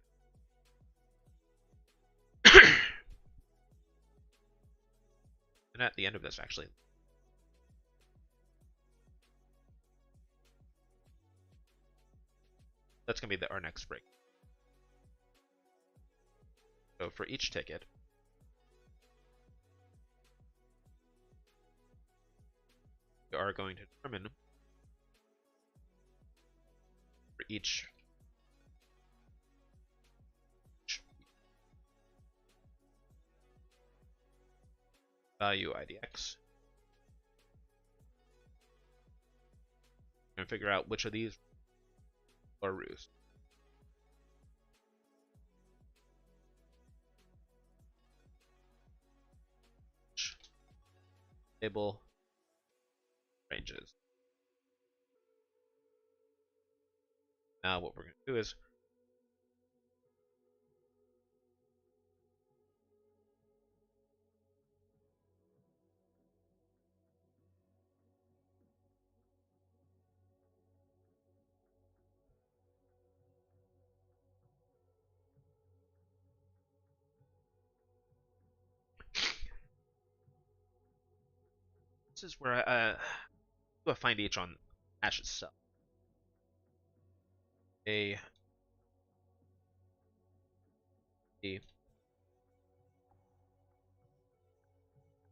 And at the end of this, actually, that's going to be our next break. So for each ticket, we are going to determine for each value IDX. And figure out which of these are roos. label ranges. Now what we're going to do is this is where I do a find each on hash itself. A B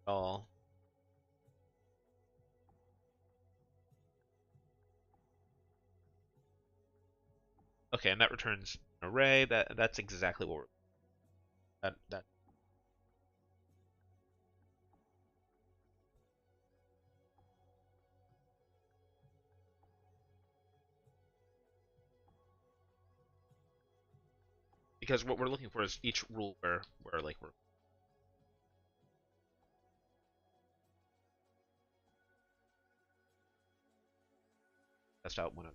all okay, and that returns an array. That's exactly what we're that because what we're looking for is each rule where like we're test out one of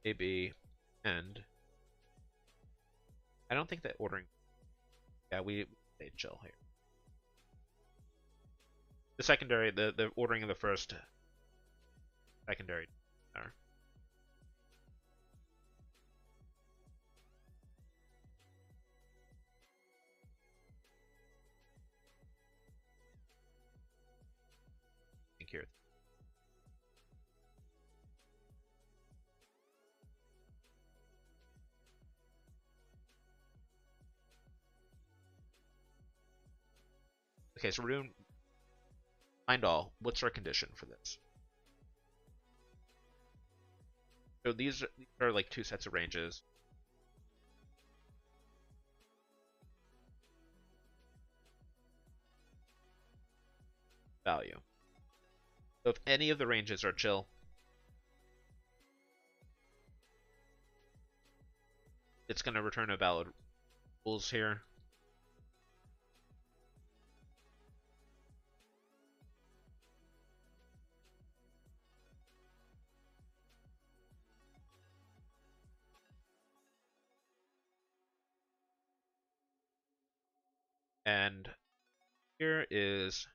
A B and I don't think that ordering. Yeah, we stayed chill here. The secondary, the ordering of the first secondary. Here. Okay, so we're doing find all. What's our condition for this? So these are like two sets of ranges. Value. So if any of the ranges are chill, it's going to return a valid rules here. And here is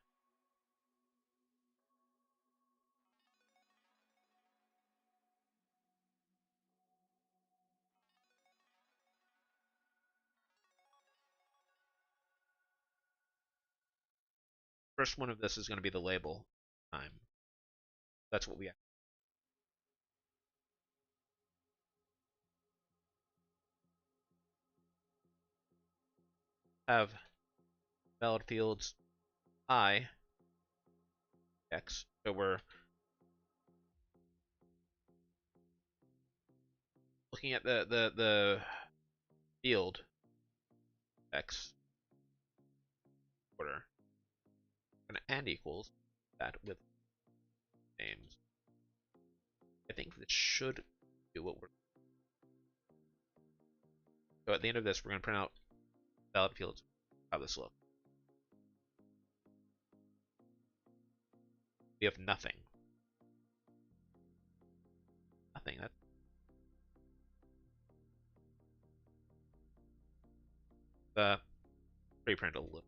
first one of this is going to be the label time. That's what we have. Valid fields I X. So we're looking at the field X order and equals that with names. I think this should do what we're. So at the end of this, we're going to print out valid fields. How this look? We have nothing. Nothing. That's preprint a little.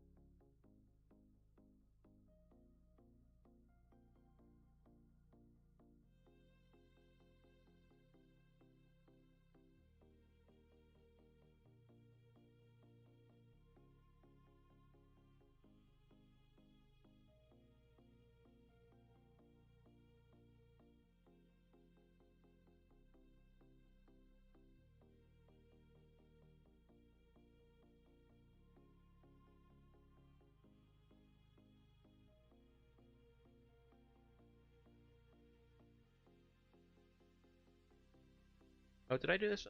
Oh, did I do this?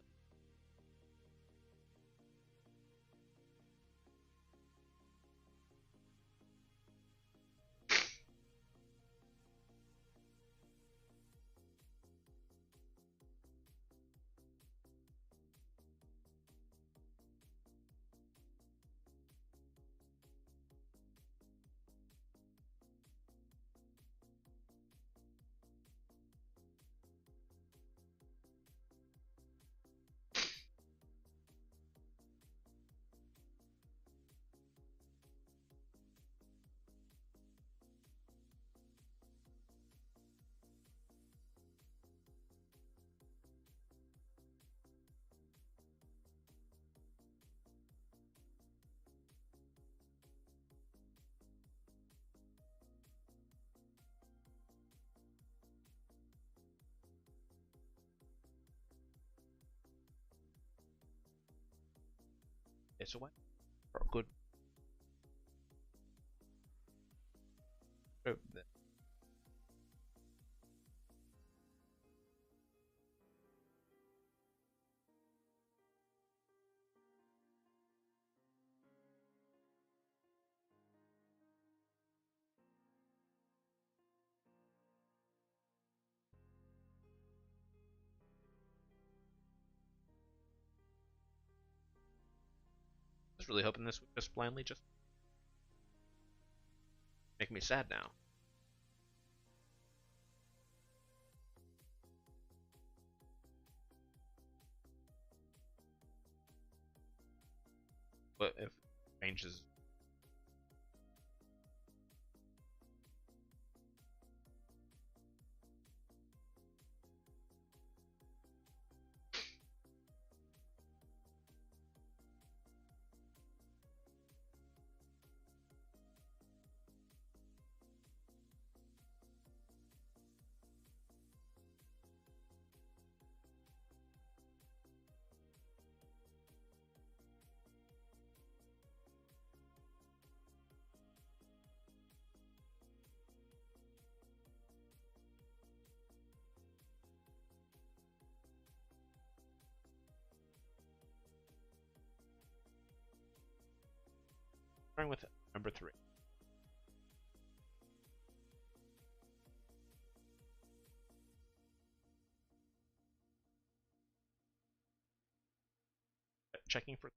so what? Oh, good. Oh, I was really hoping this would just blindly just make me sad now. But if it changes, starting with number 3. Checking for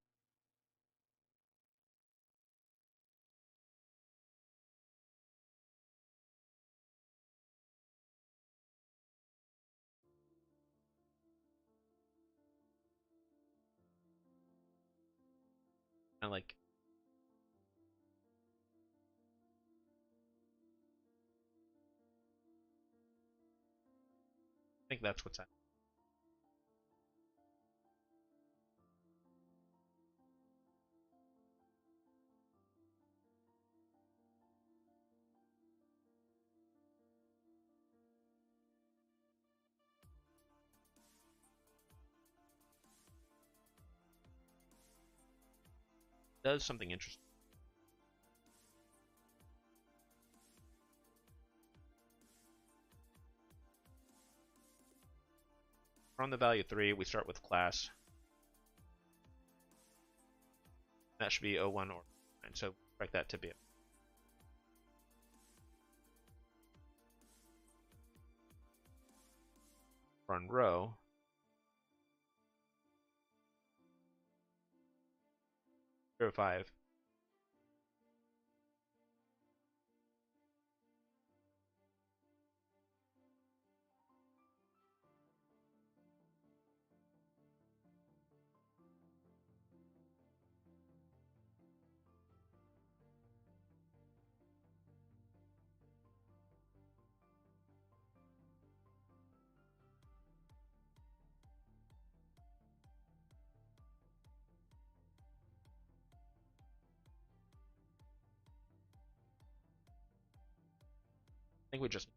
kind of like I think that's what's happening. It does something interesting. We're on the value 3. We start with class. That should be 01 or 9. So expect that to be it. Run row. 05. I think we just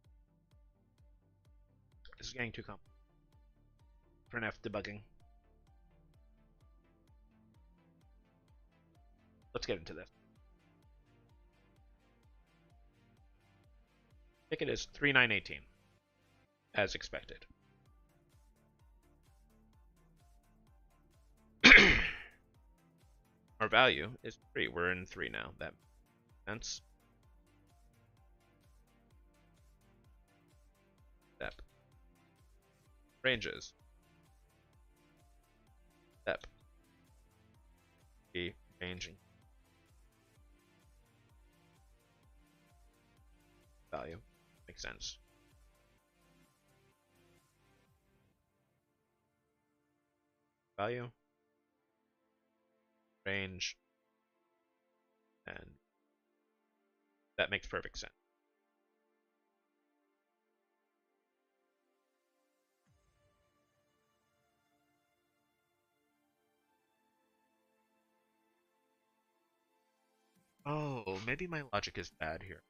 this is getting too complicated. Printf debugging. Let's get into this. Ticket is 3918, as expected. Our value is 3. We're in 3 now. That makes sense. Step. Ranges. Step. Be ranging. Value. Makes sense. Value. Range. And that makes perfect sense. Oh, maybe my logic is bad here.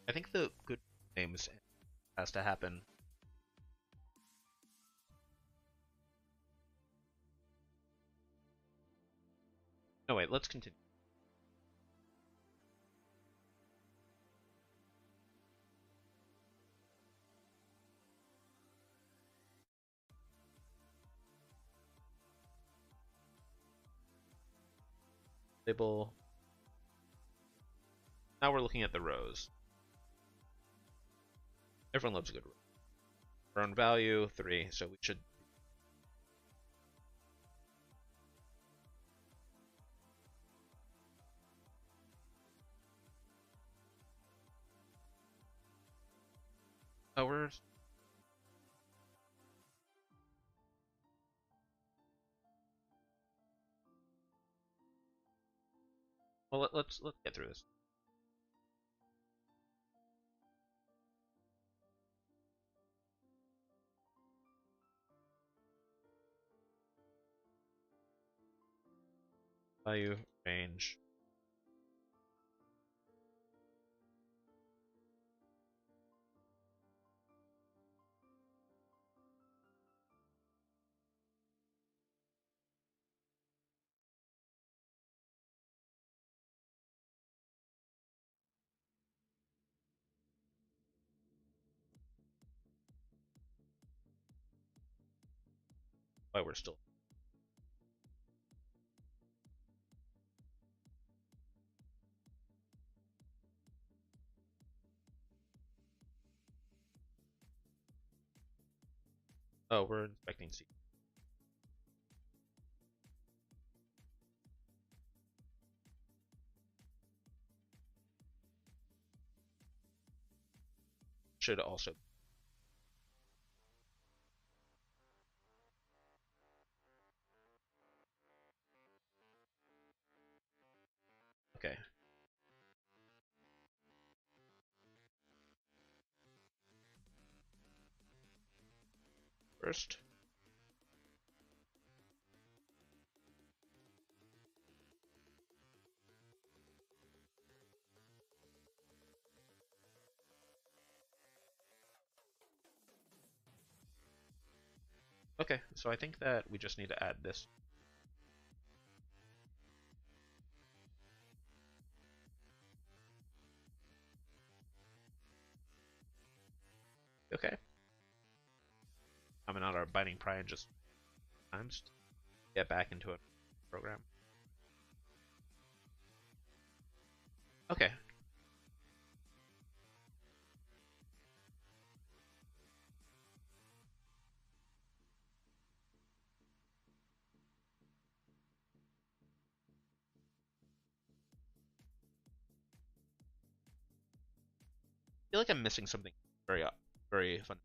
I think the good names has to happen. No, wait, let's continue. Label. Now we're looking at the rows. Everyone loves a good row. Earn value, 3, so we should... Oh, we're... Well, let's get through this. Value, range. Why we're still... Oh, we're inspecting C. Should also... Okay. First. Okay, so I think that we just need to add this. Okay. Coming out our binding pry and just times get back into a program. Okay. I feel like I'm missing something very fun.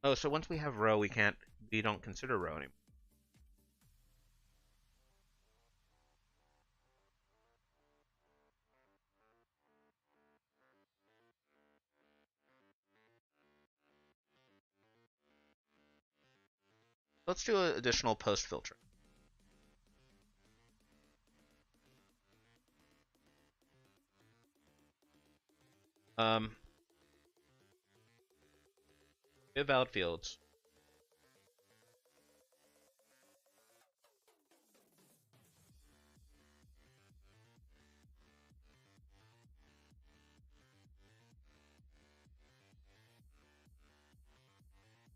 Oh, so once we have row, we don't consider row anymore. Let's do an additional post filter. Um, we have valid fields.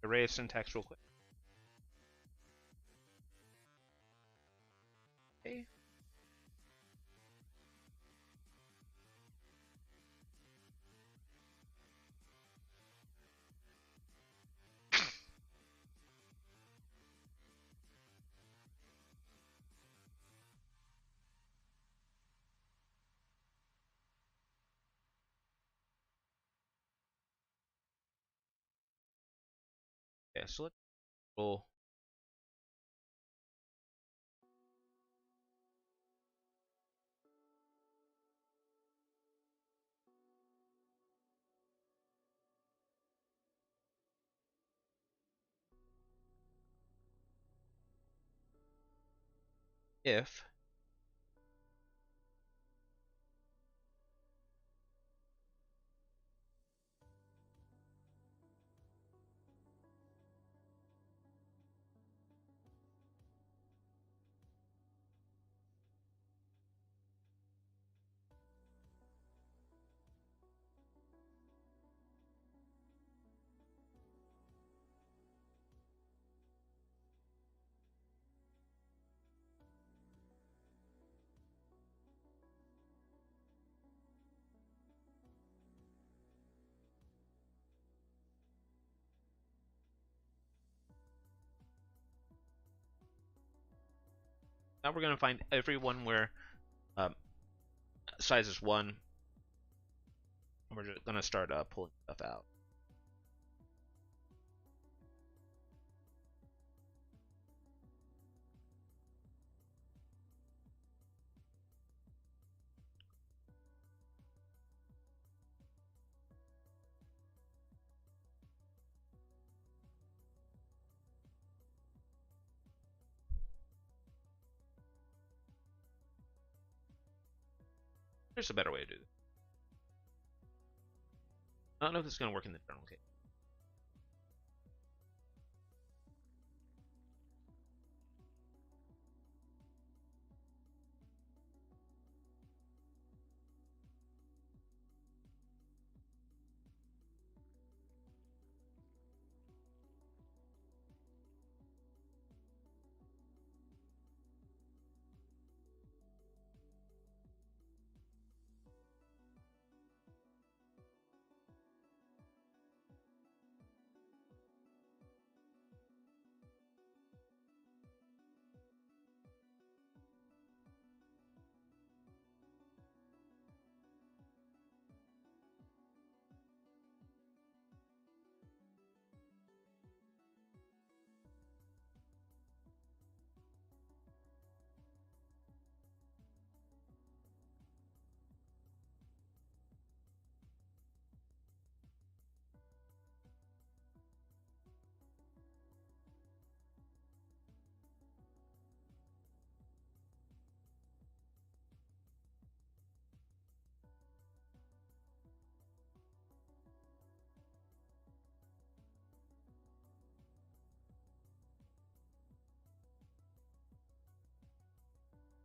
Erase syntax real quick. Okay. Okay, so let's roll. if now we're going to find every one where um, size is 1. And we're just going to start pulling stuff out. There's a better way to do this. I don't know if this is going to work in the general case.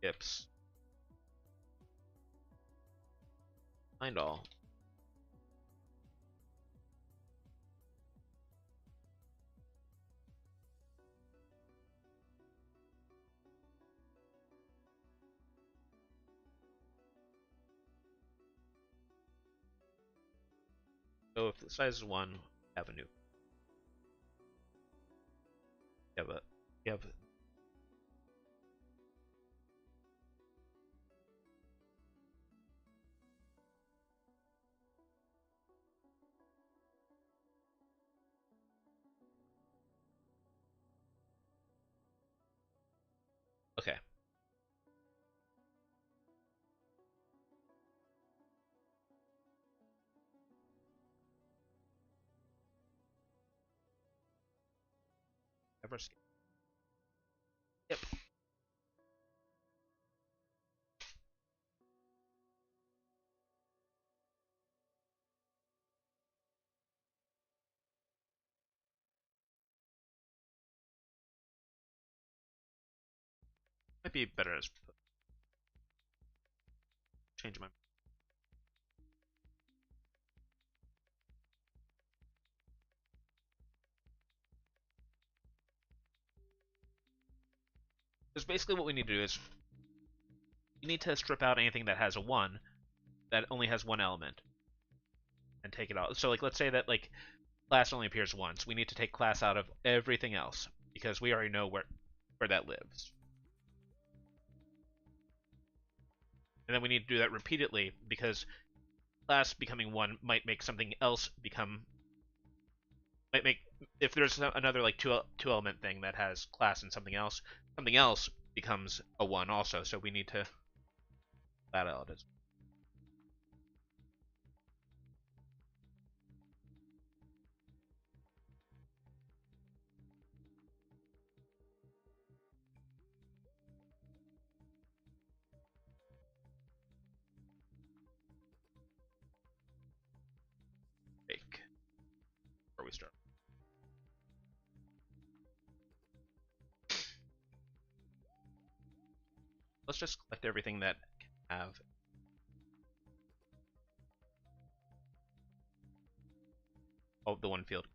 Ifs. Find all. So if the size is 1, have a new. You have okay. Ever skip. Yep. Might be better as change my. Because basically what we need to do is you need to strip out anything that has a 1 that only has one element and take it out. So like let's say that like class only appears once. We need to take class out of everything else because we already know where that lives. And then we need to do that repeatedly because class becoming 1 might make something else become might make if there's another like two element thing that has class and something else becomes a 1 also. So we need to that out as Let's just collect everything that can have. Oh, the one field.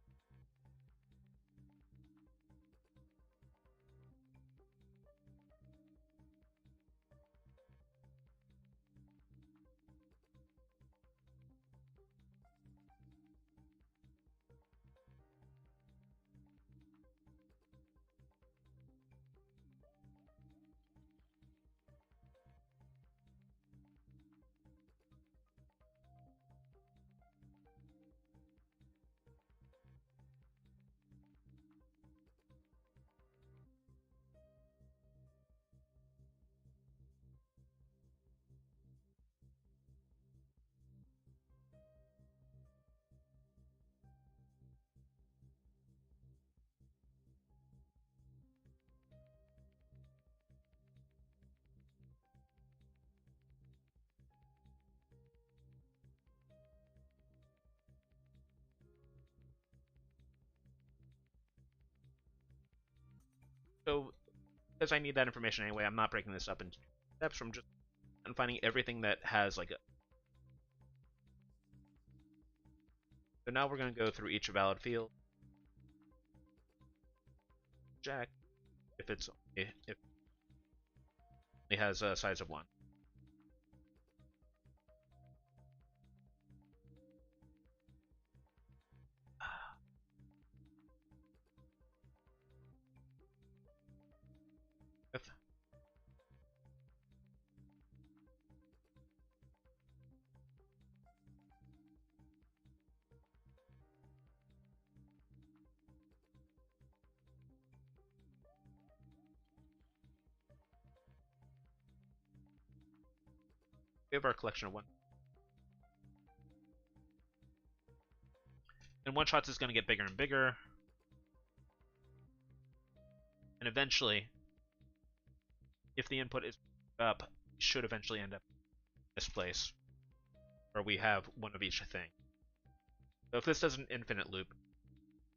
So, because I need that information anyway, I'm not breaking this up into steps. From just I'm finding everything that has like a. So now we're going to go through each valid field, check if it has a size of 1. If we have our collection of 1, and one shots is going to get bigger and bigger, and eventually, if the input is up, it should eventually end up in this place where we have one of each thing. So if this does an infinite loop,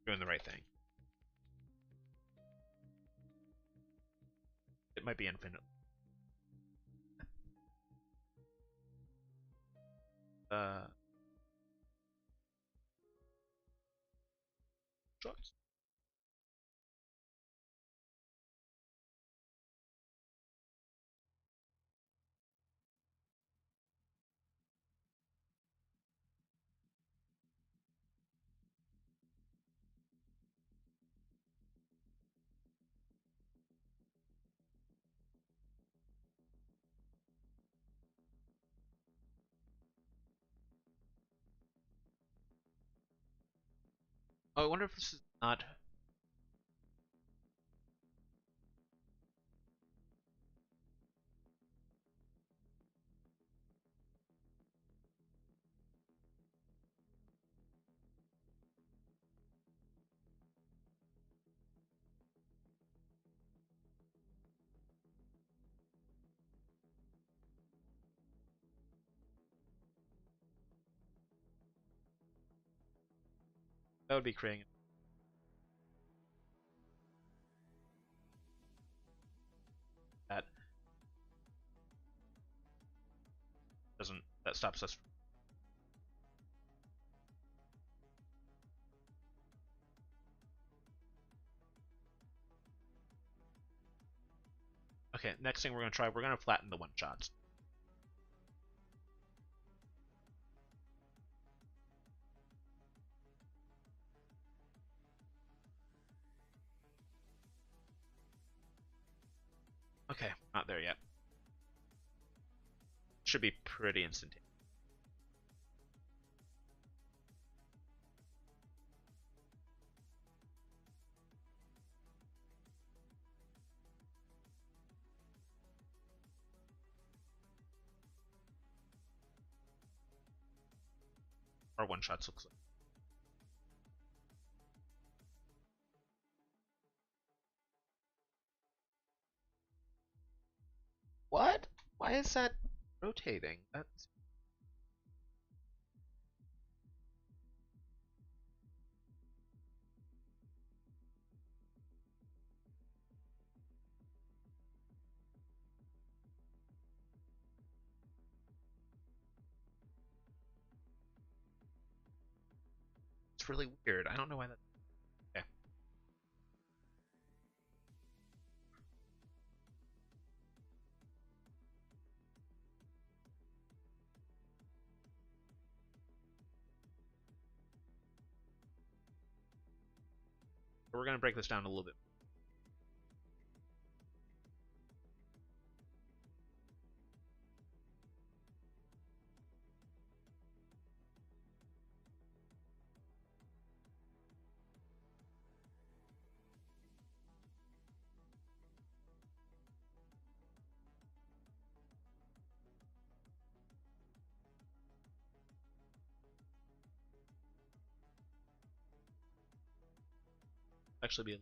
we're doing the right thing. It might be infinite. Shots. Oh, I wonder if this is not. That would be creating. That doesn't. That stops us. Okay, next thing we're going to try, we're going to flatten the one shots. Okay, not there yet. Should be pretty instantaneous. Our one shots looks like. What? Why is that rotating? That's That's really weird. I don't know why that. Okay. We're gonna break this down a little bit. Actually, be.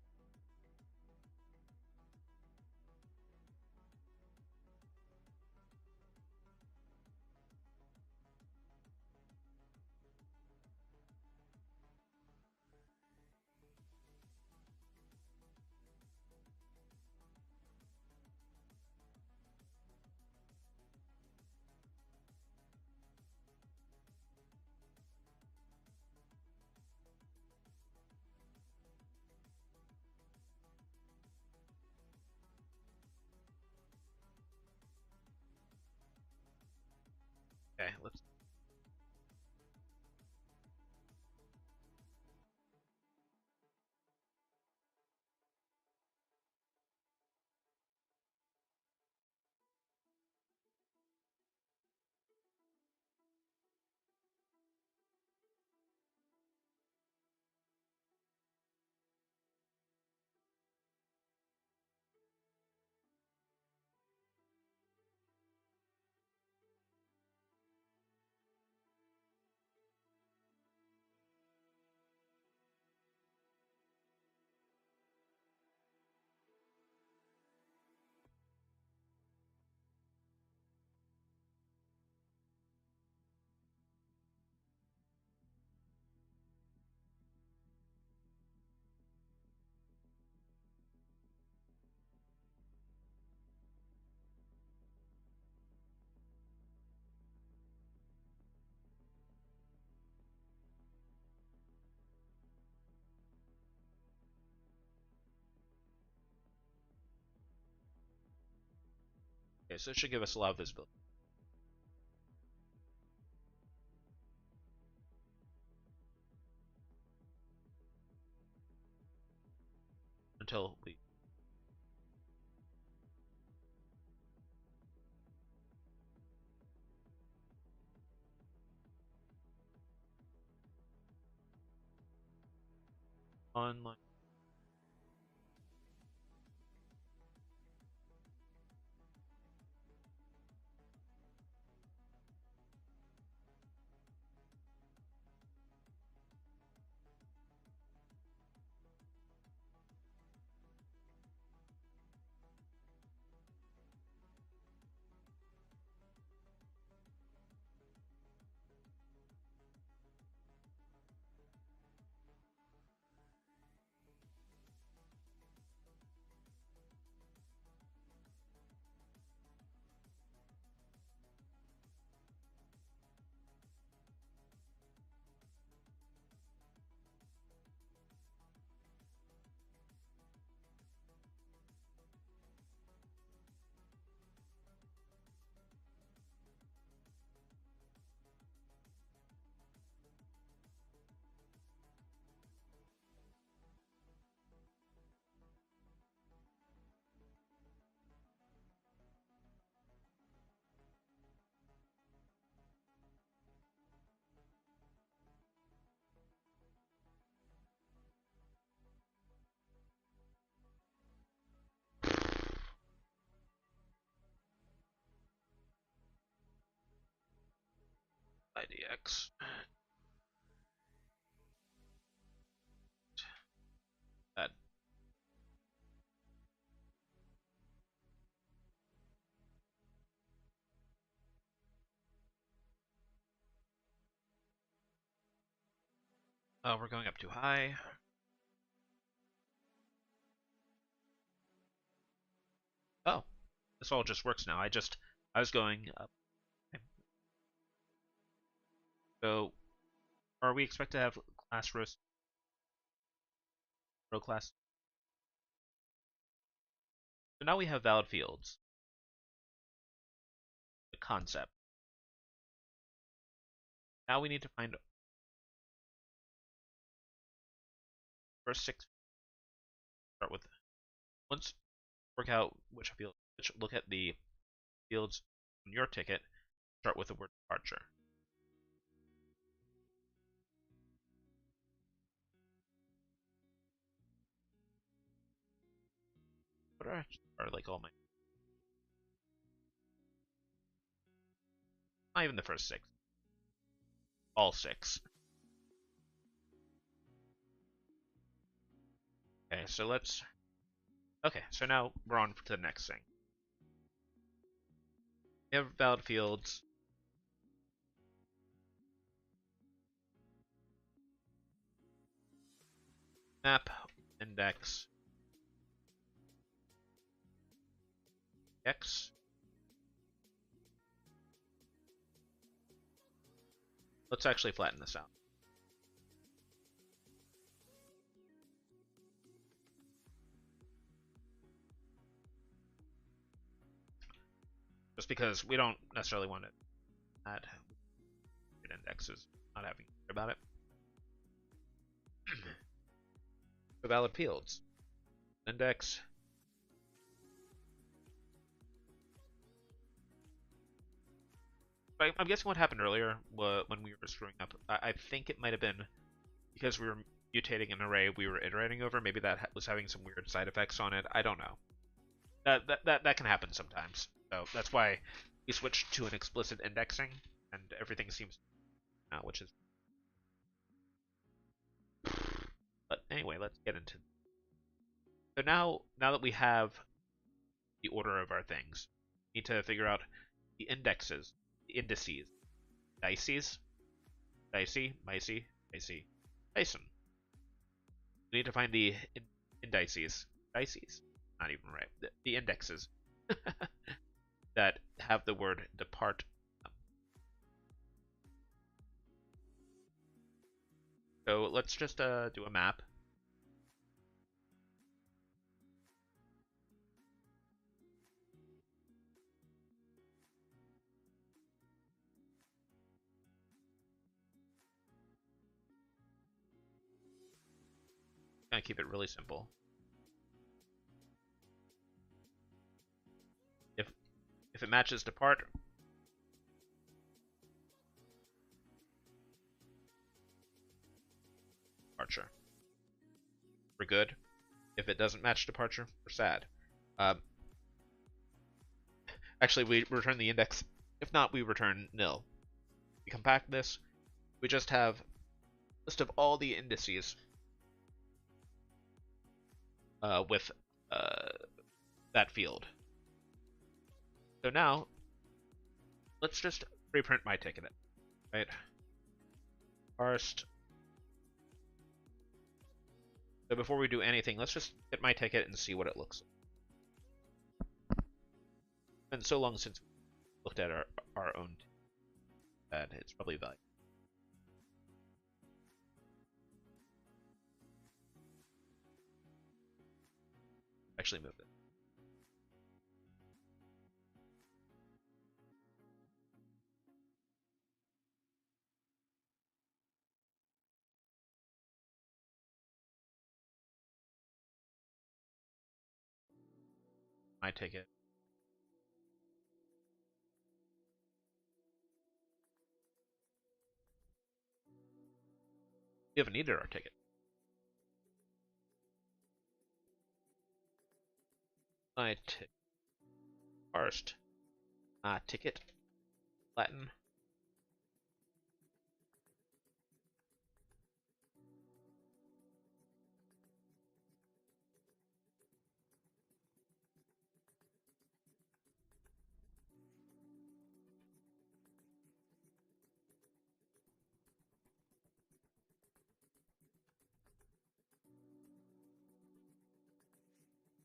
Okay. Let's. Okay, so it should give us a lot of visibility until we. Online. IDX. That. Oh, we're going up too high. Oh, this all just works now. I was going up. Okay. So, are we expect to have class row class. So now we have valid fields. The concept. Now we need to find first six. Start with once work out which field. Look at the fields on your ticket. Start with the word departure. What are like all my? Not even the first six. All six. Okay, so let's. Okay, so now we're on to the next thing. We have valid fields. Map index x. Let's actually flatten this out. Just because we don't necessarily want to add indexes, not having to worry about it. The valid fields. Index. I'm guessing what happened earlier when we were screwing up. I think it might have been because we were mutating an array we were iterating over. Maybe that was having some weird side effects on it. I don't know. That can happen sometimes. So that's why we switched to an explicit indexing, and everything seems now, which is. But anyway, let's get into. So now that we have the order of our things, we need to figure out the indexes, the indices, dices, dicey, micey, dicey, Dyson. We need to find the indices, dices, not even right, the indexes that have the word depart. So let's just do a map. Gonna keep it really simple. If it matches depart, departure. We're good. If it doesn't match departure, we're sad. Actually, we return the index. If not, we return nil. We compact this. We just have a list of all the indices with that field. So now, let's just reprint my ticket, right? First. So before we do anything, let's just get my ticket and see what it looks like. It's been so long since we looked at our own that it's probably valuable. Actually moved it. My ticket. We haven't needed our ticket. My ticket. First. Ticket. Latin.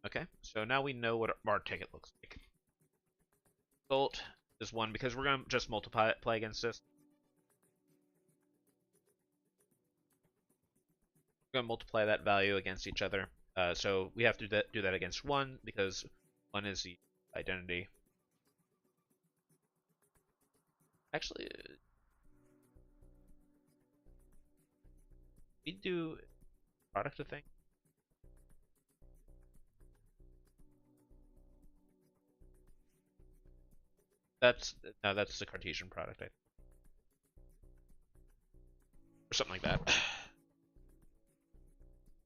Okay, so now we know what our ticket looks like. Result is 1 because we're going to just multiply against this. We're going to multiply that value against each other. So we have to do that against 1 because 1 is the identity. Actually, we do product of thing. That's the Cartesian product, I think. Or something like that.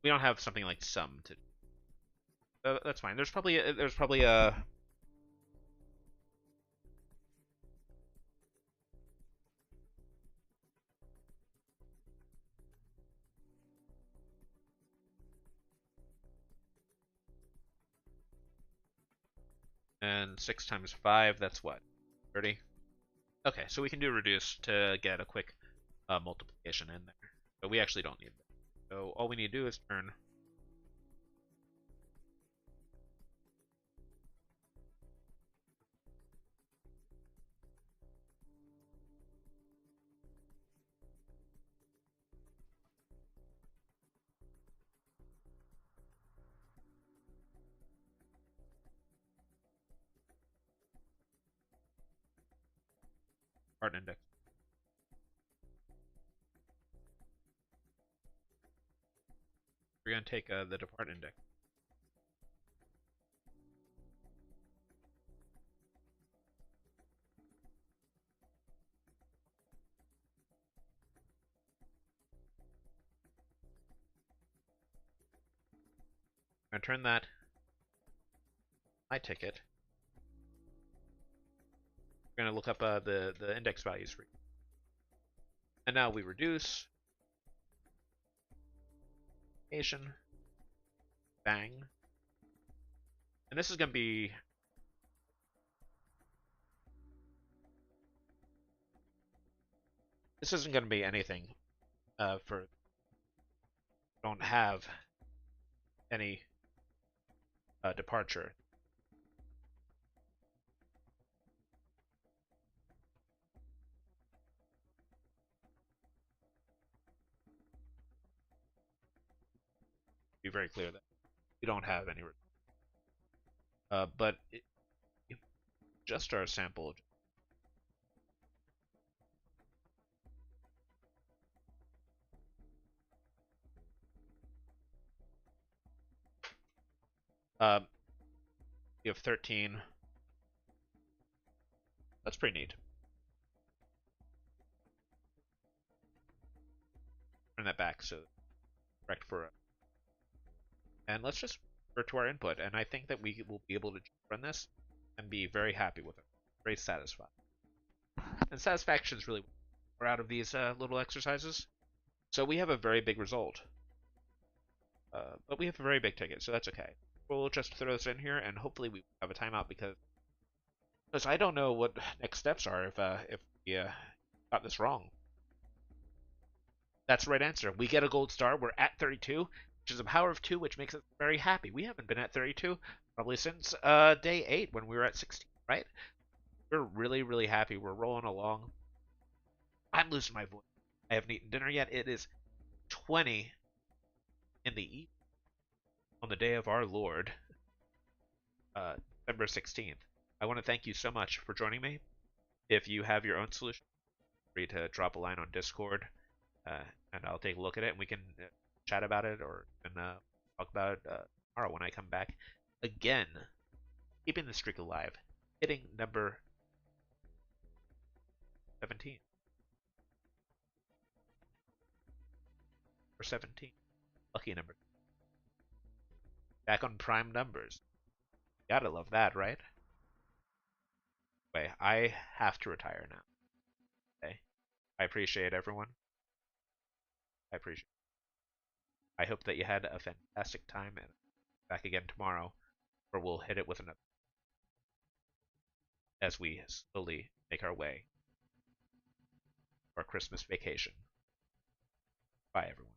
We don't have something like sum to. That's fine. There's probably a and 6 times 5. That's what, 30. Okay, so we can do reduce to get a quick multiplication in there, but we actually don't need that. So all we need to do is turn part index. We're going to take the depart index. I'm going to turn that my ticket. We're going to look up the index values for you. And now we reduce. Bang. And this is going to be this isn't going to be anything for don't have any departure. Be very clear that we don't have any. But just our sample. You have 13. That's pretty neat. Turn that back so correct for. And let's just refer to our input, and I think that we will be able to run this and be very happy with it, very satisfied. And satisfaction is really what we're out of these little exercises. So we have a very big result. But we have a very big ticket, so that's okay. We'll just throw this in here, and hopefully we have a timeout because I don't know what next steps are if we got this wrong. That's the right answer. We get a gold star. We're at 32, which is a power of 2, which makes us very happy. We haven't been at 32 probably since day 8 when we were at 16, right? We're really, really happy. We're rolling along. I'm losing my voice. I haven't eaten dinner yet. It is 20 in the evening on the day of our Lord, December 16th. I want to thank you so much for joining me. If you have your own solution, feel free to drop a line on Discord, and I'll take a look at it, and we can chat about it, or talk about it tomorrow when I come back. Again, keeping the streak alive, hitting number 17. Or 17. Lucky number. Back on prime numbers. Gotta love that, right? Anyway, I have to retire now. Okay. I appreciate everyone. I hope that you had a fantastic time, and back again tomorrow, where we'll hit it with another as we slowly make our way to our Christmas vacation. Bye, everyone.